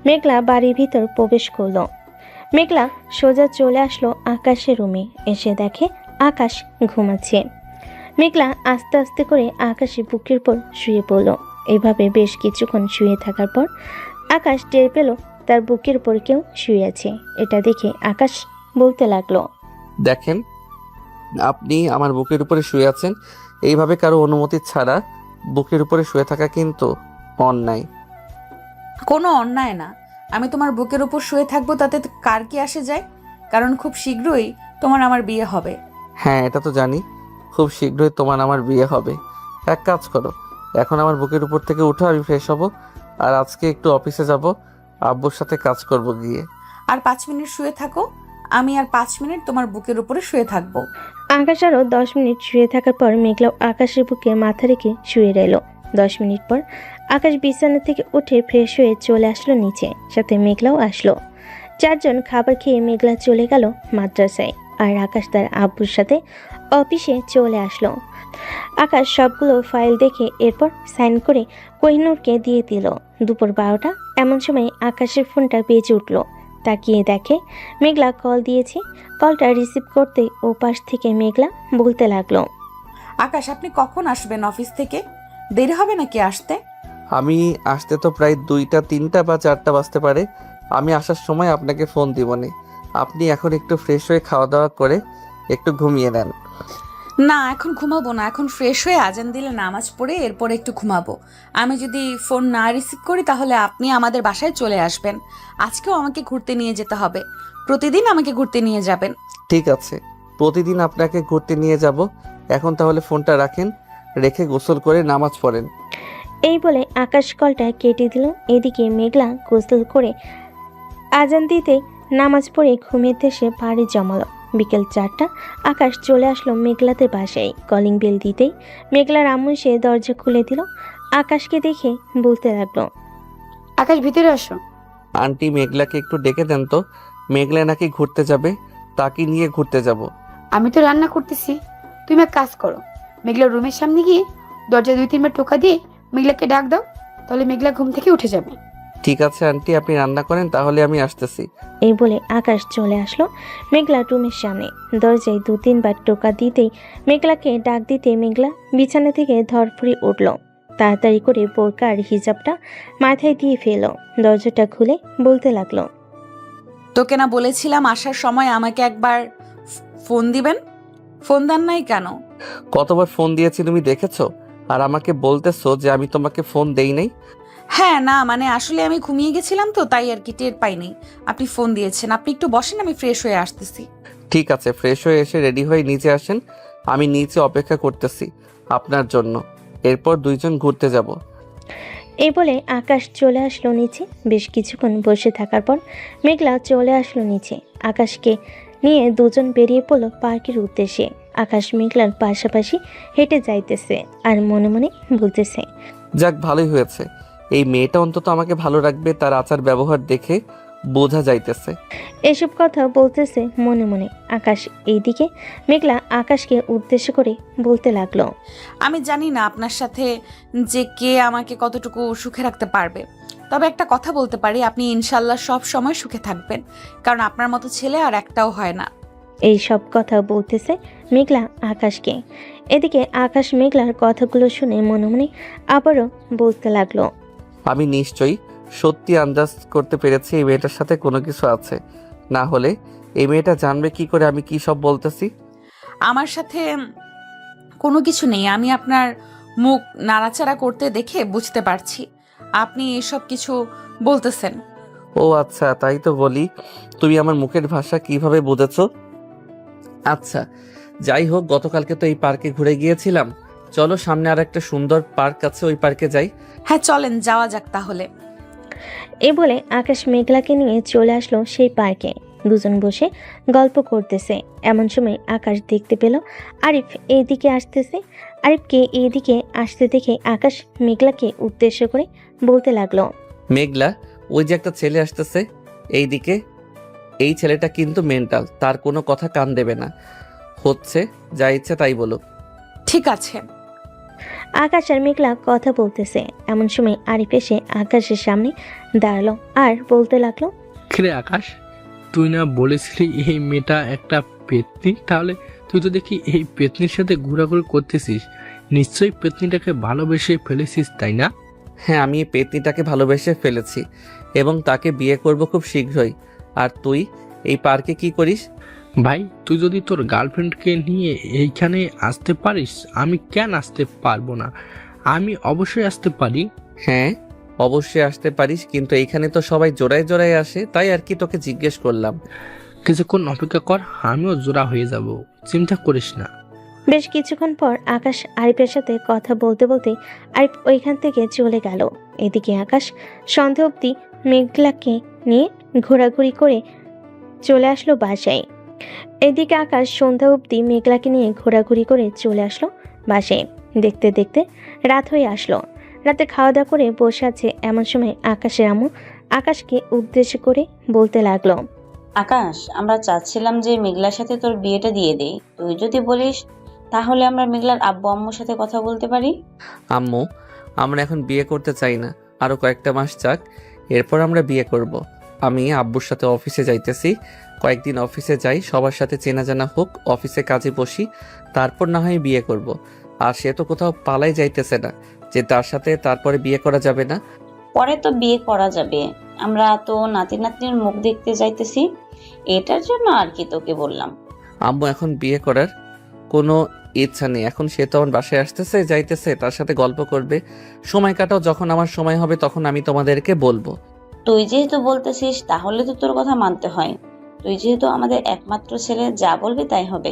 Speaker 3: মেঘলা বাড়ির ভিতর প্রবেশ করলো। মেঘলা সোজা চলে আসলো আকাশের রুমে। এসে দেখে আকাশ ঘুমাচ্ছে। মেঘলা আস্তে আস্তে করে আকাশের বুকের উপর শুয়ে পড়ল। এইভাবে বেশ কিছুক্ষণ শুয়ে থাকার পর আকাশ টের পেল তার বুকের উপর কেউ শুয়ে আছে। এটা দেখে আকাশ বলতে লাগলো,
Speaker 1: দেখেন, আপনি আমার বুকের উপরে শুয়ে আছেন, এইভাবে কারো অনুমতি ছাড়া বুকের উপরে শুয়ে থাকা কিন্তু অন্যায়।
Speaker 2: কোনো অন্যায় না, আমি তোমার বুকের উপর শুয়ে থাকবো, তাতে কার কি আসে যায়? কারণ খুব শীঘ্রই তোমার আমার বিয়ে হবে।
Speaker 1: হ্যাঁ, এটা তো জানি, খুব শীঘ্রই তোমার আমার বিয়ে হবে। এক কাজ করো, এখন আমার বুকের উপর থেকে উঠো, আমি ফ্রেশ হব। আর আজকে একটু অফিসে যাব, আব্বুর সাথে কাজ করব গিয়ে।
Speaker 2: আর 5 মিনিট শুয়ে থাকো, আমি আর 5 মিনিট তোমার বুকের উপরে শুয়ে থাকবো।
Speaker 3: আকাশ আরও 10 মিনিট শুয়ে থাকার পর মেঘলাও আকাশের বুকে মাথা রেখে শুয়ে রইল। 10 মিনিট পর আকাশ বিছানা থেকে উঠে ফ্রেশ হয়ে চলে আসলো নিচে। সাথে মেঘলাও আসলো। 4 জন খাবার খেয়ে মেঘলা চলে গেল মাদ্রাসায়। আর আকাশ তার আব্বুর সাথে অফিসে চলে আসলো। আকাশ সবগুলো ফাইল দেখে এরপর সাইন করে কোহিনূরকে দিয়ে দিল। দুপুর 12টা। এমন সময় আকাশের ফোনটা বেজে উঠল। তাকিয়ে দেখে মেঘলা কল দিয়েছে। কলটা রিসিভ করতে ও পাশ থেকে মেঘলা বলতে লাগলো,
Speaker 2: আকাশ, আপনি কখন আসবেন অফিস থেকে? দেরি হবে নাকি আসতে?
Speaker 1: আমি আসতে তো প্রায় 2টা 3টা বা 4টা বাজতে পারে। আমি আসার সময় আপনাকে ফোন দিবনে। আপনি এখন একটু ফ্রেশ হয়ে খাওয়া দাওয়া করে একটু ঘুমিয়ে নেন।
Speaker 2: না, এখন ঘুমাবো না, এখন ফ্রেশ হয়ে আজান দিলে নামাজ পড়ে এরপর একটু ঘুমাবো। আমি যদি ফোন না রিসিভ করি তাহলে আপনি আমাদের বাসায় চলে আসবেন। আজকেও আমাকে ঘুরতে নিয়ে যেতে হবে, প্রতিদিন আমাকে ঘুরতে নিয়ে যাবেন।
Speaker 1: ঠিক আছে, প্রতিদিন আপনাকে ঘুরতে নিয়ে যাব। এখন তাহলে ফোনটা রাখেন, রেখে গোসল করে নামাজ পড়েন।
Speaker 3: এই বলে আকাশ কলটা কেটে দিল। এদিকে মেঘলা গোসল করে আজান দিতেই নামাজ পড়ে ঘুমের দেশে বাড়ি জমালো। বিকেল 4টা আকাশ চলে আসলো মেঘলাদের বাসায়। কলিং বেল দিতেই মেঘলার আম্মু এসে দরজা খুলে দিল। আকাশকে দেখে বলতে লাগলো,
Speaker 7: আকাশ ভিতরে আসো।
Speaker 1: আন্টি মেঘলাকে একটু ডেকে দেন তো, মেঘলা নাকি ঘুরতে যাবে, তাকে নিয়ে ঘুরতে যাব।
Speaker 7: আমি তো রান্না করতেছি, তুমি এক কাজ করো, মেঘলার রুমের সামনে গিয়ে দরজা 2-3 বার টোকা দিয়ে মেঘলাকে ডাক দাও, তাহলে মেঘলা ঘুম থেকে উঠে যাবে।
Speaker 1: ঠিক আছে আন্টি, আপনি রান্না করেন, তাহলে আমি আসতেছি।
Speaker 3: এই বলে আকাশ চলে আসলো মেঘলা রুমের সামনে। দরজায় 2-3 বার টোকা দিতেই মেঘলাকে ডাক দিতে মেঘলা বিছানা থেকে ধরফড়ে উঠল। তাড়াতাড়ি করে বোরকা আর হিজাবটা মাথায় দিয়ে ফেল। দরজাটা খুলে বলতে লাগলো,
Speaker 2: তোকে না বলেছিলাম আসার সময় আমাকে একবার ফোন দিবেন? ফোন দেন নাই কেন?
Speaker 1: কতবার ফোন দিয়েছি তুমি দেখেছো? আর আমাকে বলতেছো যে আমি তোমাকে ফোন দেই নাই?
Speaker 2: হ্যাঁ, না মানে আসলে আমি ঘুমিয়ে গেছিলাম তো, তাই আর কি, টের পাইনি আপনি ফোন দিয়েছেন। আপনি একটু বসেন, আমি ফ্রেশ হয়ে আসতেছি।
Speaker 1: ঠিক আছে, ফ্রেশ হয়ে এসে রেডি হয়ে নিচে আসেন, আমি নিচে অপেক্ষা করতেছি আপনার জন্য। এরপর দুইজন ঘুরতে যাব।
Speaker 3: এই বলে আকাশ চলে আসলো নিচে। বেশ কিছুক্ষণ বসে থাকার পর মেঘলা চলে আসলো নিচে। আকাশকে নিয়ে দুজন বেরিয়ে পড়লো পার্কের উদ্দেশ্যে। আকাশ মেঘলার পাশাপাশি হেঁটে যাইতেছে আর মনে মনে বলতেছে,
Speaker 1: যাক, ভালোই হয়েছে, এই মেয়েটা অন্তত আমাকে ভালো রাখবে, তার আচার ব্যবহার দেখে বোঝা যাইতেছে।
Speaker 3: এসব কথা বলতেছে মনে মনে। আকাশ এইদিকে মেঘলা আকাশকে উদ্দেশ্য করে বলতে লাগলো,
Speaker 2: আমি জানি না আপনার সাথে যে কে আমাকে কতটুকু সুখে রাখতে পারবে, তবে একটা কথা বলতে পারি, আপনি ইনশাল্লাহ সব সময় সুখে থাকবেন, কারণ আপনার মতো ছেলে আর একটাও হয় না।
Speaker 3: এই সব কথা বলতেছে মেঘলা আকাশকে। এদিকে আকাশ মেঘলার কথাগুলো শুনে মনে মনে আবারও বলতে লাগলো,
Speaker 1: আমি নিশ্চয়ই সত্যি আন্দাজ করতে পেরেছি এই মেয়েটার সাথে কোনো কিছু আছে, না হলে এই মেয়েটা জানবে কি করে আমি কি সব বলতেছি।
Speaker 2: আমার সাথে কোনো কিছু নেই, আমি আপনার মুখ নাড়াচাড়া করতে দেখে বুঝতে পারছি আপনি এসব কিছু বলতেছেন।
Speaker 1: ও আচ্ছা, তাই তো বলি, তুমি আমার মুখের ভাষা কিভাবে বুঝেছো? আচ্ছা, যাই হোক, গতকালকে তো এই পার্কে ঘুরে গিয়েছিলাম, চলো সামনে আর একটা সুন্দর পার্ক আছে, ওই পার্কে যাই।
Speaker 2: হ্যাঁ চলেন, যাওয়া যাক তাহলে।
Speaker 3: এ বলে আকাশ মেঘলাকে নিয়ে চলে আসলো সেই পার্কে। দুজন বসে গল্প করতেছে। এমন সময় আকাশ দেখতে পেল আরিফ এইদিকে আসতেছে। আরিফকে এইদিকে আসতে দেখে আকাশ মেঘলাকে উদ্দেশ্য করে বলতে লাগলো,
Speaker 1: মেঘলা, ওই যে একটা ছেলে আসতেছে এইদিকে, এই ছেলেটা কিন্তু মেন্টাল, তার কোনো কথা কান দেবে না, হচ্ছে যা ইচ্ছে তাই বলুক।
Speaker 2: ঠিক আছে।
Speaker 3: আকাশ আর মেঘলা কথা বলতেছে। এমন সময় আরিফ এসে আকাশের সামনে দাঁড়ালো আর বলতে লাগলো,
Speaker 6: কিরে আকাশ, তুই না বলেছিলি এই মেয়েটা একটা পেতনি? তাহলে তুই তো দেখি এই পেতনির সাথে ঘোরাঘুরি করতেছিস, নিশ্চয়ই পেতনিটাকে ভালোবেসে ফেলেছিস, তাই না?
Speaker 1: হ্যাঁ, আমি এই পেতনিটাকে ভালোবেসে ফেলেছি এবং তাকে বিয়ে করব খুব শীঘ্রই। আর তুই এই পার্কে কি করিস?
Speaker 6: ভাই, তুই যদি তোর গার্লফ্রেন্ডকে নিয়ে এইখানে আসতে পারিস, আমি কেন আসতে পারবো না? আমি অবশ্যই আসতে পারি।
Speaker 1: হ্যাঁ, অবশ্যই আসতে পারিস, কিন্তু এইখানে তো সবাই জোড়ায় জোড়ায় আসে, তাই আর কি তোকে জিজ্ঞেস করলাম।
Speaker 6: কিছুক্ষণ অপেক্ষা কর, আমিও জোড়া হয়ে যাব, চিন্তা করিস না।
Speaker 3: বেশ কিছুক্ষণ পর আকাশ আরিফের সাথে কথা বলতে বলতে আরিফ ওইখান থেকে চলে গেল। এদিকে আকাশ সন্ধ্যা অবধি মেঘলাকে নিয়ে ঘোরাঘুরি করে চলে আসলো বাসায়। এদিকে আকাশ সন্ধ্যা অবধি মেঘলাকে নিয়ে ঘোরাঘুরি করে চলে আসলো বাসায়। দেখতে দেখতে রাত হয়ে আসলো। রাতে খাওয়া দাওয়া করে বসে আছে। এমন সময় আকাশের আম্মু আকাশকে উদ্দেশ্য করে বলতে লাগলো,
Speaker 4: আকাশ, আমরা চাচ্ছিলাম যে মেঘলার সাথে তোর বিয়েটা দিয়ে দেই। তুই যদি বলিস তাহলে আমরা মেঘলার আব্বু আম্মুর সাথে কথা বলতে পারি।
Speaker 1: আম্মু, আমরা এখন বিয়ে করতে চাই না, আরো কয়েকটা মাস যাক, এরপর আমরা বিয়ে করব। আমি আব্বুর সাথে অফিসে যাইতেছি, কয়েকদিন অফিসে যাই, সবার সাথে চেনা জানা হোক, অফিসে কাজে বসি, তারপর না হয় বিয়ে করব। আর সে তো কোথাও পালাই যাইতেছে না যে তার সাথে তারপরে বিয়ে করা যাবে না।
Speaker 4: পরে তো বিয়ে করা যাবে, আমরা তো নাতি নাতনির মুখ দেখতে যাইতেছি, এটার জন্য আর কি তোকে বললাম।
Speaker 1: আম্মু, এখন বিয়ে করার কোনো ইচ্ছা নেই, এখন সে তো আমার বাসায় আসতেছে, যাইতেছে, তার সাথে গল্প করবে, সময় কাটাও, যখন আমার সময় হবে তখন আমি তোমাদেরকে বলবো।
Speaker 4: তুই যেহেতু বলতেছিস তাহলে তো তোর কথা মানতে হয়। তুই যেহেতু আমাদের একমাত্র ছেলে, যা বলবি তাই হবে।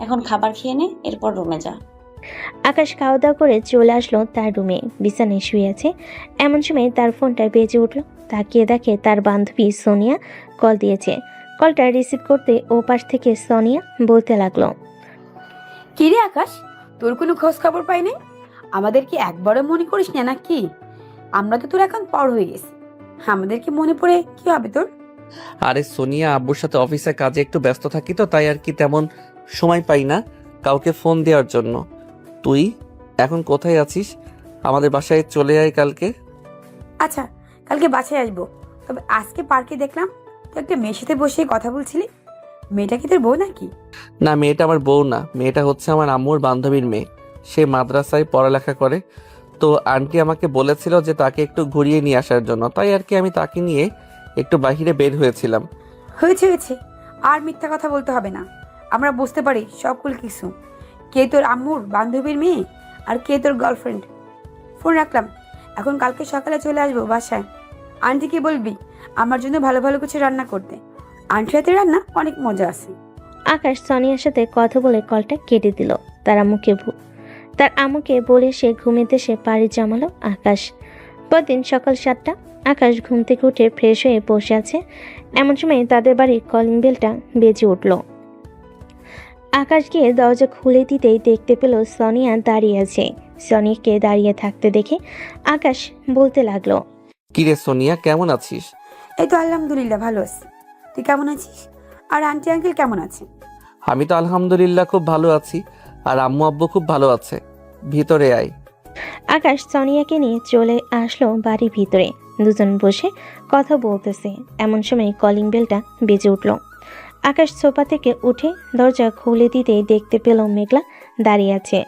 Speaker 4: এখন খাবার খেয়ে নে, এরপর রুমে যা।
Speaker 3: আকাশ খাওয়া দাওয়া করে চলে আসলো তার রুমে। বিছানায় শুয়ে আছে। এমন সময় তার ফোনটা বেজে উঠলো। তাকিয়ে দেখে তার বান্ধবী সোনিয়া কল দিয়েছে। কলটা রিসিভ করতে ও পাশ থেকে সোনিয়া বলতে লাগলো,
Speaker 7: কি রে আকাশ, তোর কোনো খোঁজ খবর পাই নাই? আমাদের কি একবারও মনে করিস না নাকি? আমরা তো তোর এখন পর হয়ে গেছি, আমাদের কি মনে পড়ে কি হবে তোর?
Speaker 1: আরে সোনিয়া, আব্বুর সাথে অফিসের কাজে একটু ব্যস্ত থাকি তো, তাই আর কি তেমন সময় পাই না কাউকে ফোন দেওয়ার জন্য। তুই এখন কোথায় আছিস? আমাদের বাসায় চলে আয় কালকে।
Speaker 7: আচ্ছা, কালকে বাসায় আসবো। তবে আজকে পার্কে দেখলাম তুই একটা মেয়ের সাথে বসে কথা বলছিলি। মেয়েটা কি তোর বউ নাকি?
Speaker 1: না, মেয়েটা আমার বউ না, মেয়েটা হচ্ছে আমার আম্মুর বান্ধবীর মেয়ে। সে মাদ্রাসায় পড়ালেখা করে, তো আন্টি আমাকে বলেছিল যে তাকে একটু ঘুরিয়ে নিয়ে আসার জন্য, তাই আর কি আমি তাকে নিয়ে একটু বাইরে বের হয়েছিলাম।
Speaker 7: হয়েছে হয়েছে, আর মিথ্যা কথা বলতে হবে না। আমরা বুঝতে পারি সকল কিছু। কে তোর আম্মুর বান্ধবীর মেয়ে আর কে তোর গার্লফ্রেন্ড। ফোন রাখলাম, এখন কালকে সকালে চলে আসবো বাসায়। আন্টিকে বলবি আমার জন্য ভালো ভালো কিছু রান্না করতে। আন্টির হাতে রান্না অনেক মজা আছে।
Speaker 3: আকাশ সোনিয়ার সাথে কথা বলে কলটা কেটে দিল। তার আম্মুকে বলে সে ঘুমিতে সে পাড়ি জমালো আকাশ। পরদিন সকাল 7টা। আকাশ ঘুম থেকে উঠে ফ্রেশ হয়ে বসে আছে। এমন সময় তাদের বাড়ির কলিং বেলটা বেজে উঠল। আকাশ গিয়ে দরজা খুলে দিতেই দেখতে পেল সোনিয়া দাঁড়িয়ে আছে। সোনিয়াকে দাঁড়িয়ে থাকতে দেখে আকাশ বলতে লাগলো,
Speaker 1: কিরে সোনিয়া, কেমন আছিস?
Speaker 7: এই তো আলহামদুলিল্লাহ ভালো আছি। তুই কেমন আছিস? আর আন্টি আঙ্কেল কেমন আছে?
Speaker 1: আমি তো আলহামদুলিল্লাহ খুব ভালো আছি, আর আম্মু আব্বু খুব ভালো আছে। ভিতরে আয়।
Speaker 3: আকাশ সোনিয়াকে নিয়ে চলে আসলো বাড়ির ভিতরে। দুজন বসে কথা বলতেছে। এমন সময় কলিং বেলটা বেজে উঠল। আকাশ সোফা থেকে উঠে দরজা খুলে দিতেই দেখতে পেল মেঘলা দাঁড়িয়ে আছে।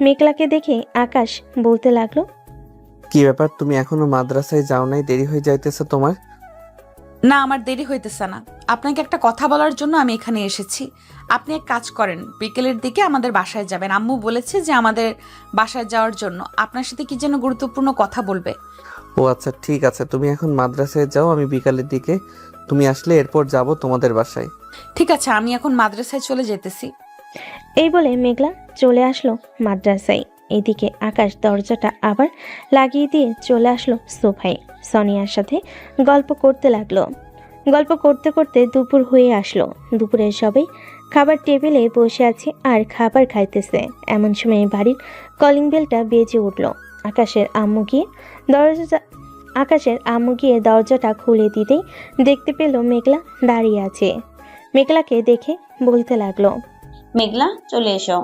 Speaker 3: মেঘলাকে দেখে আকাশ বলতে লাগলো,
Speaker 1: কি ব্যাপার, তুমি এখনো মাদ্রাসায় যাও নাই? দেরি হয়ে যাইতেছে তোমার।
Speaker 2: না, আমার দেরি হইতেছে না। আপনাকে একটা কথা বলার জন্য আমি এখানে এসেছি। আপনি এক কাজ করেন, বিকেলের দিকে আমাদের বাসায় যাবেন। আম্মু বলেছে যে আমাদের বাসায় যাওয়ার জন্য আপনার সাথে কি যেন গুরুত্বপূর্ণ কথা বলবে।
Speaker 1: ও আচ্ছা, ঠিক আছে, তুমি এখন মাদ্রাসায় যাও, আমি বিকালের দিকে তুমি আসলে এরপর যাব তোমাদের বাসায়।
Speaker 2: ঠিক আছে, আমি এখন মাদ্রাসায় চলে যেতেছি।
Speaker 3: এই বলে মেঘলা চলে আসলো মাদ্রাসায়। এদিকে আকাশ দরজাটা আবার লাগিয়ে দিয়ে চলে আসলো সোফায়। সোনিয়ার সাথে গল্প করতে লাগলো। গল্প করতে করতে দুপুর হয়ে আসলো। দুপুরে সবাই খাবার টেবিলে বসে আছে আর খাবার খাইতেছে। এমন সময় বাড়ির কলিং বেলটা বেজে উঠল। আকাশের আম্মু গিয়ে দরজাটা খুলে দিতেই দেখতে পেল মেঘলা দাঁড়িয়ে আছে। মেঘলাকে দেখে বলতে লাগলো,
Speaker 4: মেঘলা, চলে এসো,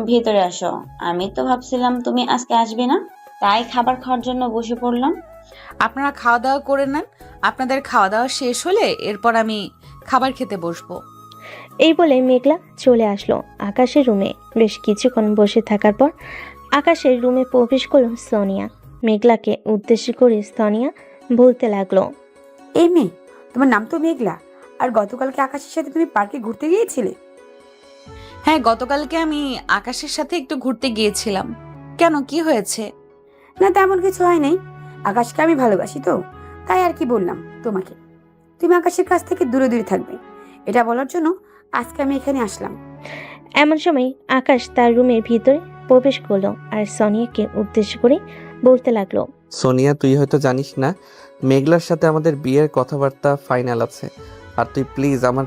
Speaker 4: ভেতরে আসো। আমি তো ভাবছিলাম তুমি আজকে আসবে না, তাই খাবার খাওয়ার জন্য বসে পড়লাম।
Speaker 2: আপনারা খাওয়া দাওয়া করে নেন। আপনাদের খাওয়া দাওয়া শেষ হলে এরপর আমি খাবার খেতে বসবো।
Speaker 3: এই বলে মেঘলা চলে আসলো আকাশের রুমে। বেশ কিছুক্ষণ বসে থাকার পর আকাশের রুমে প্রবেশ করলো সোনিয়া। মেঘলাকে উদ্দেশ্য করে সোনিয়া বলতে লাগলো,
Speaker 7: এই মেয়ে, তোমার নাম তো মেঘলা, আর গতকালকে আকাশের সাথে তুমি পার্কে ঘুরতে গিয়েছিলে?
Speaker 2: হ্যাঁ, গতকালকে আমি আকাশের সাথে একটু ঘুরতে গিয়েছিলাম। কেন, কি হয়েছে?
Speaker 7: না, তেমন কিছু হয় নাই। আকাশকে আমি ভালোবাসি তো, তাই আর কি বললাম তোমাকে। তুমি আকাশের কাছ থেকে দূরে দূরে থাকবে, এটা বলার জন্য আজকে আমি এখানে আসলাম।
Speaker 3: এমন সময় আকাশ তার রুমের ভিতরে প্রবেশ করলো আর সোনিয়াকে উদ্দেশ্য করে বলতে লাগলো,
Speaker 1: সোনিয়া, তুই হয়তো জানিস না, মেঘলার সাথে আমাদের বিয়ের কথাবার্তা ফাইনাল আছে। আর তুই প্লিজ, আমার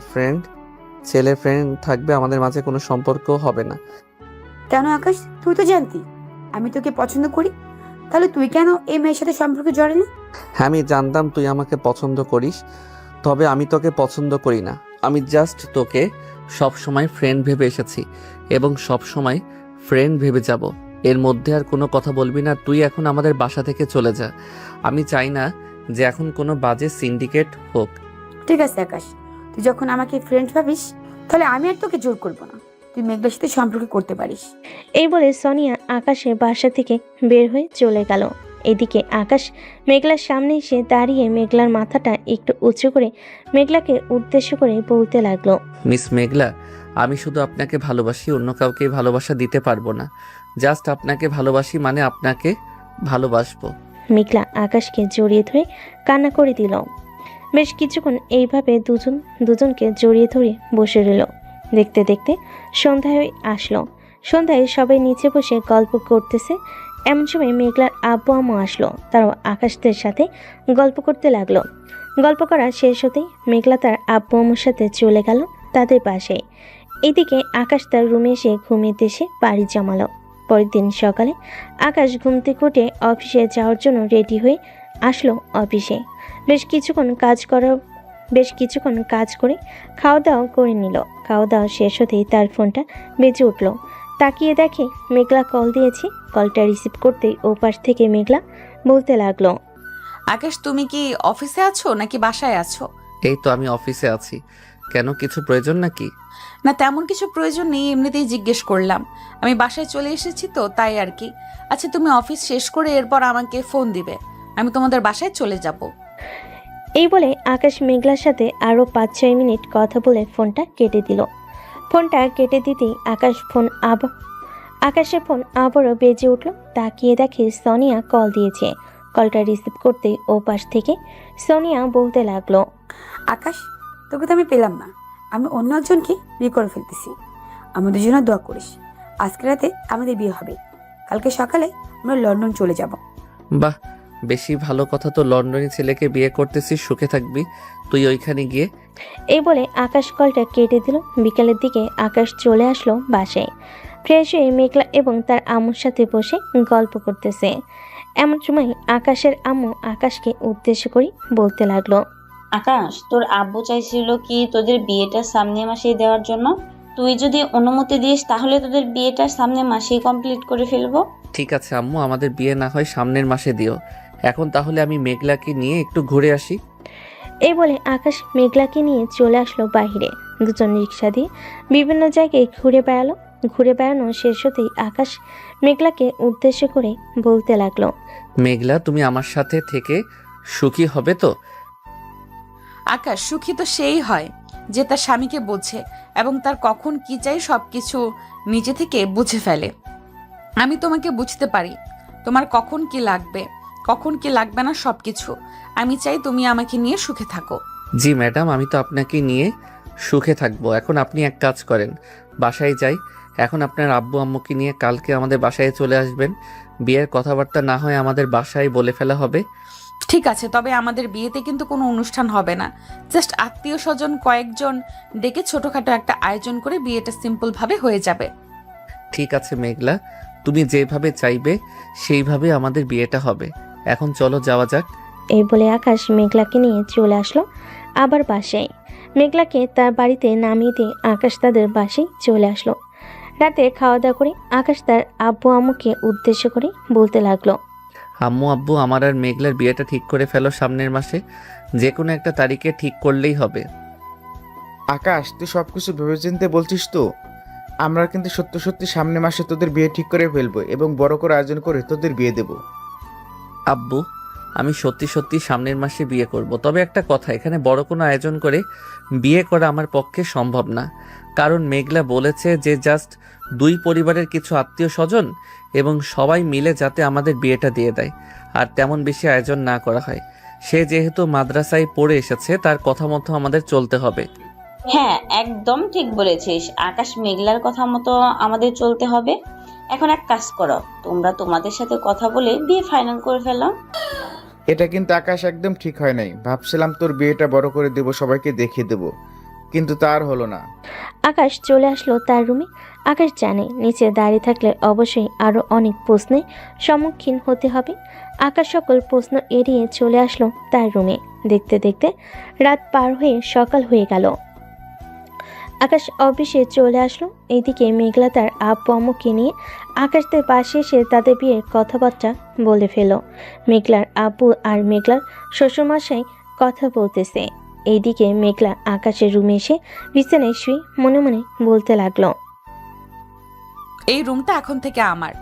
Speaker 1: ছেলে ফ্রেন্ড থাকবে, আমাদের মাঝে কোনো সম্পর্ক হবে না।
Speaker 7: কেন আকাশ, তুই তো জানতি আমি তোকে পছন্দ করি, তাহলে তুই কেন এই মেয়ের সাথে সম্পর্কে জড়ালি?
Speaker 1: হ্যাঁ, আমি জানতাম তুই আমাকে পছন্দ করিস, তবে আমি তোকে পছন্দ করি না। আমি জাস্ট তোকে সব সময় ফ্রেন্ড ভেবে এসেছি এবং সব সময় ফ্রেন্ড ভেবে যাব। এর মধ্যে আর কোনো কথা বলবি না। তুই এখন আমাদের বাসা থেকে চলে যা। আমি চাই না যে এখন কোনো বাজে সিন্ডিকেট হোক।
Speaker 7: ঠিক আছে আকাশ, তুই যখন আমাকে ফ্রেন্ড ভাবিস, তাহলে আমি আর তোকে জোর করবো না। তুই মেঘলার সাথে সম্পর্ক করতে পারিস।
Speaker 3: এই বলে সোনিয়া আকাশের বাসা থেকে বের হয়ে চলে গেল। এদিকে আকাশ মেঘলার সামনে এসে দাঁড়িয়ে মেঘলার মাথাটা একটু উঁচু করে মেঘলাকে উদ্দেশ্য করে বলতে লাগলো,
Speaker 1: মিস মেঘলা, আমি শুধু আপনাকে ভালোবাসি, অন্য কাউকে ভালোবাসা দিতে পারবো না। জাস্ট আপনাকে ভালোবাসি, মানে আপনাকে ভালোবাসবো।
Speaker 3: মেঘলা আকাশকে জড়িয়ে ধরে কান্না করে দিল। বেশ কিছুক্ষণ এইভাবে দুজনকে জড়িয়ে ধরে বসে রইল। দেখতে দেখতে সন্ধ্যা হয়ে আসলো। সন্ধ্যায় সবাই নিচে বসে গল্প করতেছে। এমন সময় মেঘলার আব্বু আম্মু আসলো। তারাও আকাশদের সাথে গল্প করতে লাগলো। গল্প করা শেষ হতেই মেঘলা তার আব্বু আম্মুর সাথে চলে গেল তাদের পাশে। এদিকে আকাশ তার রুমে এসে ঘুমিয়ে এসে বাড়ি জমালো। পরের দিন সকালে আকাশ ঘুম থেকে উঠে অফিসে যাওয়ার জন্য রেডি হয়ে আসলো অফিসে। বেশ কিছুক্ষণ কাজ করে খাওয়া দাওয়া করে নিল। খাওয়া দাওয়া শেষ হতেই তার ফোনটা বেজে উঠল। তাকিয়ে দেখে মেঘলা কল দিয়েছে। কলটা রিসিভ করতেই ওপাশ থেকে মেঘলা বলতে লাগলো,
Speaker 2: আকাশ তুমি কি অফিসে আছো নাকি বাসায় আছো?
Speaker 1: এই তো আমি অফিসে আছি। কেন, কিছু প্রয়োজন নাকি?
Speaker 2: না, তেমন কিছু প্রয়োজন নেই, এমনিতেই জিজ্ঞেস করলাম। আমি বাসায় চলে এসেছি তো তাই আর কি। আচ্ছা, তুমি অফিস শেষ করে এরপর আমাকে ফোন দিবে, আমি তোমাদের বাসায় চলে যাব।
Speaker 3: এই বলে আকাশ মেঘলার সাথে আরও 5-6 মিনিট কথা বলে ফোনটা কেটে দিল। ফোনটা কেটে দিতেই আকাশের ফোন আবারও বেজে উঠল। তাকিয়ে দেখে সোনিয়া কল দিয়েছে। কলটা রিসিভ করতেই ও পাশ থেকে সোনিয়া বলতে লাগলো,
Speaker 10: আকাশ, তোকে তো আমি পেলাম না। আমি অন্য একজনকে বিয়ে করে ফেলতেছি। আমাদের জন্য দোয়া করিস। আজকে রাতে আমাদের বিয়ে হবে। কালকে সকালে আমরা লন্ডন চলে যাব।
Speaker 1: বাহ, বেশি ভালো কথা তো। লন্ডনী ছেলেকে বিয়ে করতেছিস, সুখে থাকবি তুই ওইখানে গিয়ে।
Speaker 3: এই বলে আকাশ কলটা কেটে দিল। বিকালের দিকে আকাশ চলে আসলো বাসায়। ফ্রেশ হয়ে মেঘলা এবং তার আম্মুর সাথে বসে গল্প করতেছে। এমন সময় আকাশের আম্মু আকাশকে উদ্দেশ্য করে বলতে লাগলো,
Speaker 4: আকাশ, তোর আব্বু চাইছিল কি তোদের বিয়েটা সামনের মাসেই দেওয়ার জন্য। তুই যদি অনুমতি দিস তাহলে তোদের বিয়েটা সামনের মাসেই কমপ্লিট করে ফেলবো।
Speaker 1: ঠিক আছে আম্মু, আমাদের বিয়ে না হয় সামনের মাসে দিও। এখন তাহলে আমি মেঘলাকে নিয়ে একটু ঘুরে আসি।
Speaker 3: এই বলে আকাশ মেঘলাকে নিয়ে চলে আসলো বাইরে। দুজন রিক্সা দিয়ে বিভিন্ন জায়গায় ঘুরে বেড়ানো শেষ হতেই আকাশ মেঘলাকে উদ্দেশ্য করে বলতে লাগলো,
Speaker 1: মেঘলা, তুমি আমার সাথে থেকে সুখী হবে তো?
Speaker 2: আকাশ সুখী তো সেই হয় যে তার স্বামীকে বোঝে এবং তার কখন কি চাই সবকিছু নিজে থেকে বুঝে ফেলে। আমি তোমাকে বুঝতে পারি, তোমার কখন কি লাগবে না সবকিছু। আমি চাই তুমি আমাকে নিয়ে সুখে থাকো।
Speaker 1: জি ম্যাডাম, আমি তো আপনাকে নিয়ে সুখে থাকবো। এখন আপনি এক কাজ করেন, বাসায় যাই। এখন আপনার আব্বু আম্মুকে নিয়ে কালকে আমাদের বাসায় চলে আসবেন। বিয়ের কথাবার্তা না হয় আমাদের বাসায় বলে ফেলা হবে।
Speaker 2: ঠিক আছে, তবে আমাদের বিয়েতে কিন্তু কোনো অনুষ্ঠান হবে না। জাস্ট আত্মীয় স্বজন কয়েকজন ডেকে ছোটখাটো একটা আয়োজন করে বিয়েটা সিম্পল ভাবে হয়ে যাবে।
Speaker 1: ঠিক আছে মেঘলা, তুমি যেভাবে চাইবে সেইভাবে আমাদের বিয়েটা হবে। এখন চলো যাওয়া যাক।
Speaker 3: এই বলে আকাশ মেঘলাকে নিয়ে চলে আসলো আবার বাসায়। মেঘলাকে তার বাড়িতে নামিয়ে দিয়ে আকাশ তাদের বাসায় চলে আসলো। রাতে খাওয়া দাওয়া করে আকাশ তার আব্বু আম্মুকে উদ্দেশ্য করে বলতে লাগলো,
Speaker 1: আম্মু আব্বু, আমার আর মেঘলার বিয়েটা ঠিক করে ফেলো সামনের মাসে। যে কোনো একটা তারিখে ঠিক করলেই হবে।
Speaker 8: আকাশ, তুই সব কিছু ভেবেচিন্তে বলছিস তো? আমরা কিন্তু সত্যি সামনের মাসে তোদের বিয়ে ঠিক করে ফেলবো এবং বড় করে আয়োজন করে তোদের বিয়ে দেব।
Speaker 1: আব্বু, আমি সত্যি সামনের মাসে বিয়ে করব। তবে একটা কথা, এখানে বড় কোনো আয়োজন করে বিয়ে করা আমার পক্ষে সম্ভব না। কারণ মেঘলা বলেছে যে জাস্ট 2 পরিবারের কিছু আত্মীয় স্বজন এবং সবাই মিলে যাতে আমাদের বিয়েটা দিয়ে দেয়, আর তেমন বেশি আয়োজন না করা হয়। সে যেহেতু মাদ্রাসায় পড়ে এসেছে, তার কথা মতো আমাদের চলতে হবে।
Speaker 4: হ্যাঁ, একদম ঠিক বলেছিস আকাশ, মেঘলার কথা মতো আমাদের চলতে হবে। এখন এক কাজ করো, তোমরা তোমাদের সাথে কথা বলে বিয়ে ফাইনাল করে ফেলো।
Speaker 8: এটা কিন্তু আকাশ একদম ঠিক হয় নাই। ভাবছিলাম তোর বিয়েটা বড় করে দেব, সবাইকে দেখিয়ে দেব, কিন্তু তার হলো না।
Speaker 3: আকাশ চলে আসলো তার রুমে। আকাশ জানে নিচে দাঁড়িয়ে থাকলে অবশ্যই আরো অনেক প্রশ্নের সম্মুখীন হতে হবে। আকাশ সকল প্রশ্ন এড়িয়ে চলে আসলো তার রুমে। দেখতে দেখতে রাত পার হয়ে সকাল হয়ে গেল। আকাশ অফিসে চলে আসলো। এইদিকে মেঘলা তার আব্বু আম্মুকে নিয়ে আকাশদের পাশে এসে তাদের বিয়ের কথাবার্তা বলে ফেল। মেঘলার আব্বু আর মেঘলার শ্বশুরমশাই কথা বলতেছে। এইদিকে মেঘলা আকাশের রুমে এসে বিছানায় শুয়ে মনে মনে বলতে লাগলো,
Speaker 2: এই রুমটা এখন থেকে আমার।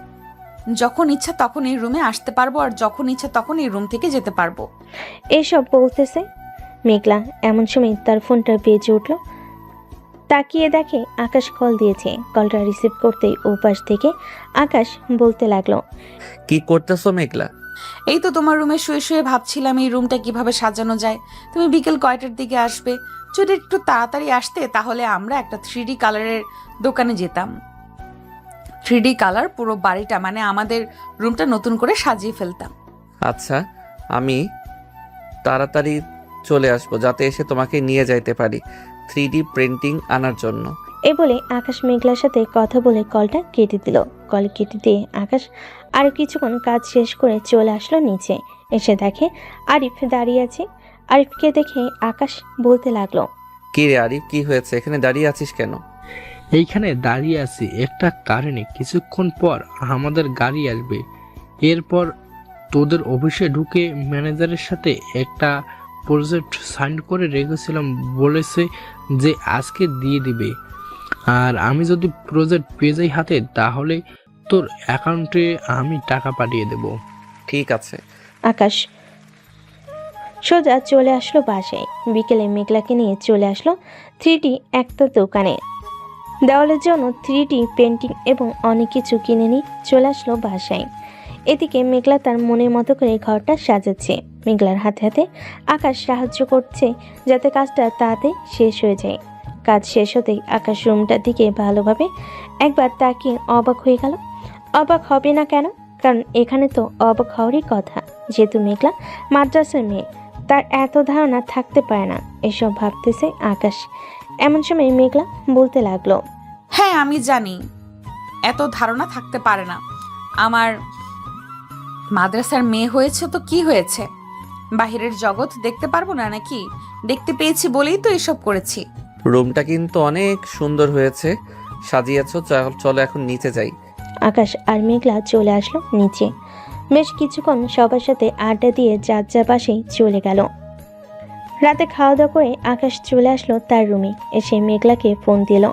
Speaker 2: যখন ইচ্ছা তখন এই রুমে আসতে পারবো, আর যখন ইচ্ছা তখন এই রুম থেকে যেতে পারবো।
Speaker 3: এইসব বলতেছে মেঘলা। এমন সময় তার ফোনটা বেজে উঠল। তাকিয়ে দেখে আকাশ কল দিয়েছে। কলটা রিসিভ করতেই ওপাশ থেকে আকাশ বলতে লাগলো,
Speaker 1: কি করতেছো মেঘলা?
Speaker 2: এই তো তোমার রুমে শুয়ে শুয়ে ভাবছিলাম এই রুমটা কিভাবে সাজানো যায়। তুমি বিকেল কয়টার দিকে আসবে? যদি একটু তাড়াতাড়ি আসতে তাহলে আমরা একটা 3D কালারের দোকানে যেতাম। 3D কালার পুরো বাড়িটা, মানে আমাদের রুমটা নতুন করে সাজিয়ে ফেলতাম।
Speaker 1: আচ্ছা, আমি তাড়াতাড়ি চলে আসবো যাতে এসে তোমাকে নিয়ে যাইতে পারি 3D প্রিন্টিং আনার জন্য।
Speaker 3: এ বলে আকাশ মেঘলার সাথে কথা বলে কলটা কেটে দিল। কল কেটে দিয়ে আকাশ আরও কিছুক্ষণ কাজ শেষ করে চলে আসলো নিচে। এসে দেখে আরিফ দাঁড়িয়ে আছে। আরিফকে দেখে আকাশ বলতে লাগলো,
Speaker 1: কি রে আরিফ, কি হয়েছে? এখানে দাঁড়িয়ে আছিস কেন?
Speaker 6: এইখানে দাঁড়িয়ে আছি একটা কারণে, কিছুক্ষণ পর আমাদের গাড়ি আসবে। এরপর তোদের অফিসে ঢুকে ম্যানেজারের সাথে একটা প্রজেক্ট সাইন করে রেখেছিলাম, বলেছে যে আজকে দিয়ে দিবে। আর আমি যদি প্রজেক্ট পেয়ে যাই হাতে, তাহলে তোর অ্যাকাউন্টে আমি টাকা পাঠিয়ে দেব।
Speaker 1: ঠিক আছে।
Speaker 3: আকাশ সোজা চলে আসলো বাসায়। বিকেলে মেঘলাকে নিয়ে চলে আসলো 3D একটা দোকানে। দেওয়ালের জন্য 3D পেন্টিং এবং অনেক কিছু কিনে নিয়ে চলে আসলো বাসায়। এদিকে মেঘলা তার মনের মতো করে ঘরটা সাজাচ্ছে। মেঘলার হাতে হাতে আকাশ সাহায্য করছে যাতে কাজটা তাড়াতাড়ি শেষ হয়ে যায়। কাজ শেষ হতেই আকাশ রুমটার দিকে ভালোভাবে একবার তাকিয়ে অবাক হয়ে গেল। অবাক হবে না কেন? কারণ এখানে তো অবাক হওয়ারই কথা, যেহেতু মেঘলা মাদ্রাসার মেয়ে, তার এত ধারণা থাকতে পারে না। এসব ভাবতেছে আকাশ। এমন সময় মেঘলা বলতে লাগলো,
Speaker 2: হ্যাঁ আমি জানি এত ধারণা থাকতে পারে না। আমার মাদ্রাসার মেয়ে হয়েছে তো কি হয়েছে, বাহিরের জগৎ দেখতে পারবো না নাকি? দেখতে পেয়েছি বলেই তো এসব করেছি।
Speaker 1: রুমটা কিন্তু অনেক সুন্দর হয়েছে, সাজিয়েছো। চলো এখন নিচে যাই।
Speaker 3: আকাশ আর মেঘলা চলে আসলো নিচে। বেশ কিছুক্ষণ সবার সাথে আড্ডা দিয়ে যার যার বাসায় চলে গেল। রাতে খাওয়া দাওয়া করে আকাশ চলে আসলো তার রুমে। এসে মেঘলাকে ফোন দিল।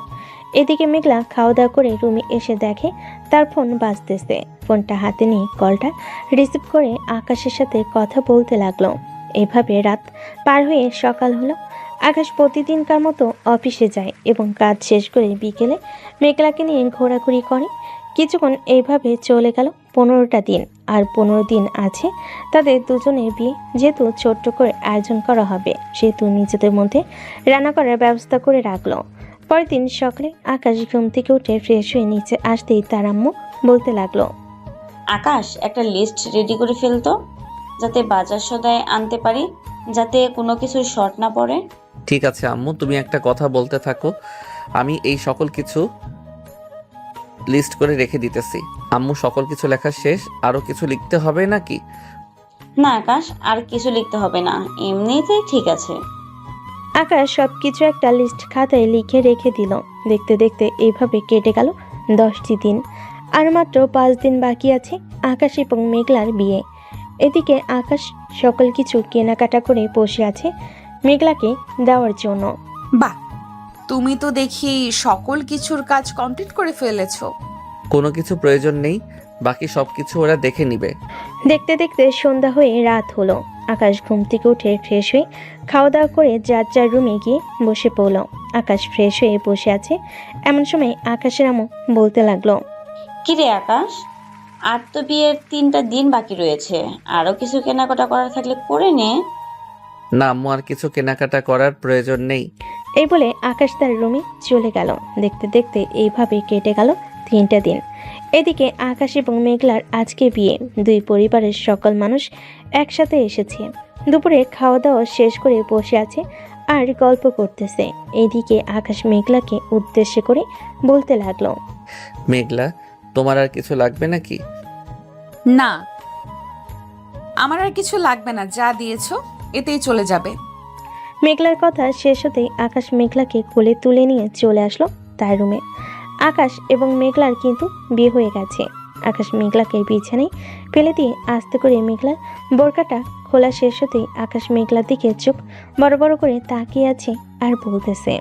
Speaker 3: এদিকে মেঘলা খাওয়া দাওয়া করে রুমে এসে দেখে তার ফোন বাজতেছে। ফোনটা হাতে নিয়ে কলটা রিসিভ করে আকাশের সাথে কথা বলতে লাগলো। এভাবে রাত পার হয়ে সকাল হলো। আকাশ প্রতিদিনকার মতো অফিসে যায় এবং কাজ শেষ করে বিকেলে মেঘলাকে নিয়ে ঘোরাঘুরি করে। কিছুক্ষণ এইভাবে চলে গেল 15টা দিন। আর 15 দিন আছে তাদের দুজনের বিয়ে। যেহেতু ছোট্ট করে আয়োজন করা হবে, সেহেতু নিজেদের মধ্যে রান্না করার ব্যবস্থা করে রাখলো। পরের দিন সকালে আকাশ ঘুম থেকে উঠে ফ্রেশ হয়ে নিচে আসতেই তার আম্মু বলতে লাগলো,
Speaker 4: আকাশ, একটা লিস্ট রেডি করে ফেলতো, যাতে বাজার সদায় আনতে পারি, যাতে কোনো কিছু শর্ট না পড়ে।
Speaker 1: ঠিক আছে আম্মু, তুমি একটা কথা বলতে থাকো, আমি এই সকল কিছু লিস্ট করে রেখে দিতেছি। আম্মু, সকল কিছু লেখা শেষ? আরো কিছু লিখতে হবে নাকি?
Speaker 4: না আকাশ, আর কিছু লিখতে হবে না, এমনিতেই ঠিক আছে।
Speaker 3: আকাশ সবকিছু একটা লিস্ট খাতায় লিখে রেখে দিল। দেখতে দেখতে এইভাবে কেটে গেল 10টি দিন। আর মাত্র 5 দিন বাকি আছে আকাশ এবং মেঘলার বিয়ে। এদিকে আকাশ সকল কিছু কেনাকাটা করে বসে আছে মেঘলাকে দেওয়ার জন্য।
Speaker 2: বাহ, তুমি তো দেখি সকল কিছুর কাজ কমপ্লিট করে ফেলেছো।
Speaker 1: কোনো কিছু প্রয়োজন নেই, বাকি সবকিছু ওরা দেখে নিবে।
Speaker 3: দেখতে দেখতে সন্ধ্যা হয়ে রাত হলো। আকাশ ঘুম থেকে উঠে ফ্রেশ হয়ে খাওয়া দাওয়া করে যার যার রুমে গিয়ে বসে পড়ল। আকাশ ফ্রেশ হয়ে বসে আছে এমন সময় আকাশের আম্মু বলতে লাগলো,
Speaker 4: কিরে আকাশ, আর তো বিয়ের 3টা দিন বাকি রয়েছে, আরো কিছু কেনাকাটা করার থাকলে করে নে।
Speaker 1: না আম্মু, আর কিছু কেনাকাটা করার প্রয়োজন নেই।
Speaker 3: এই বলে আকাশ তার রুমে চলে গেল। দেখতে দেখতে এইভাবে কেটে গেল 3টা দিন। এদিকে আকাশ এবং মেঘলার আজকে বিয়ে। দুই পরিবারের সকল মানুষ একসাথে এসেছে। দুপুরে খাওয়া দাওয়া শেষ করে বসে আছে আর গল্প করতেছে। এইদিকে আকাশ মেঘলাকে উদ্দেশ্য করে বলতে লাগলো,
Speaker 1: মেঘলা, তোমার আর কিছু লাগবে নাকি?
Speaker 2: না, আমার আর কিছু লাগবে না, যা দিয়েছো এতেই চলে যাবে।
Speaker 3: মেঘলার কথা শেষ হতেই আকাশ মেঘলাকে কোলে তুলে নিয়ে চলে আসলো তার রুমে। আকাশ এবং মেঘলার কিন্তু বিয়ে হয়ে গেছে। আকাশ মেঘলাকে বিছানায় ফেলে দিয়ে আস্তে করে মেঘলার বোরকাটা খোলা শেষ হতেই আকাশ মেঘলার দিকে চোখ বড় বড় করে তাকিয়ে আছে আর বলতেছে,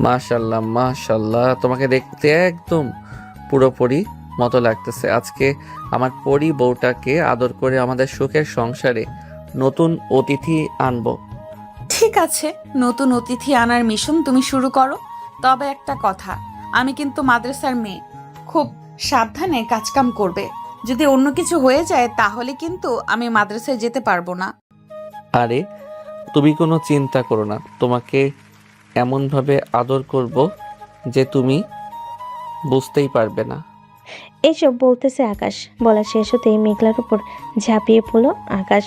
Speaker 1: মাশাল্লাহ মাশাল্লাহ, তোমাকে দেখতে একদম পুরোপুরি মতো লাগতেছে। আজকে আমার পরি বউটাকে আদর করে আমাদের সুখের সংসারে নতুন অতিথি আনবো।
Speaker 2: ঠিক আছে, নতুন অতিথি আনার মিশন তুমি শুরু করো। তবে একটা কথা, আমি কিন্তু মাদ্রাসার মেয়ে, খুব সাবধানে কাজকাম করবে। যদি অন্য কিছু হয়ে যায় তাহলে কিন্তু আমি মাদ্রাসায় যেতে পারবো না।
Speaker 1: আরে তুমি কোনো চিন্তা করো না, তোমাকে এমনভাবে আদর করব যে তুমি বুঝতেই পারবে না।
Speaker 3: এইসব বলতেছে আকাশ। বলা শেষ হতেই মেঘলার উপর ঝাঁপিয়ে পড়ল আকাশ।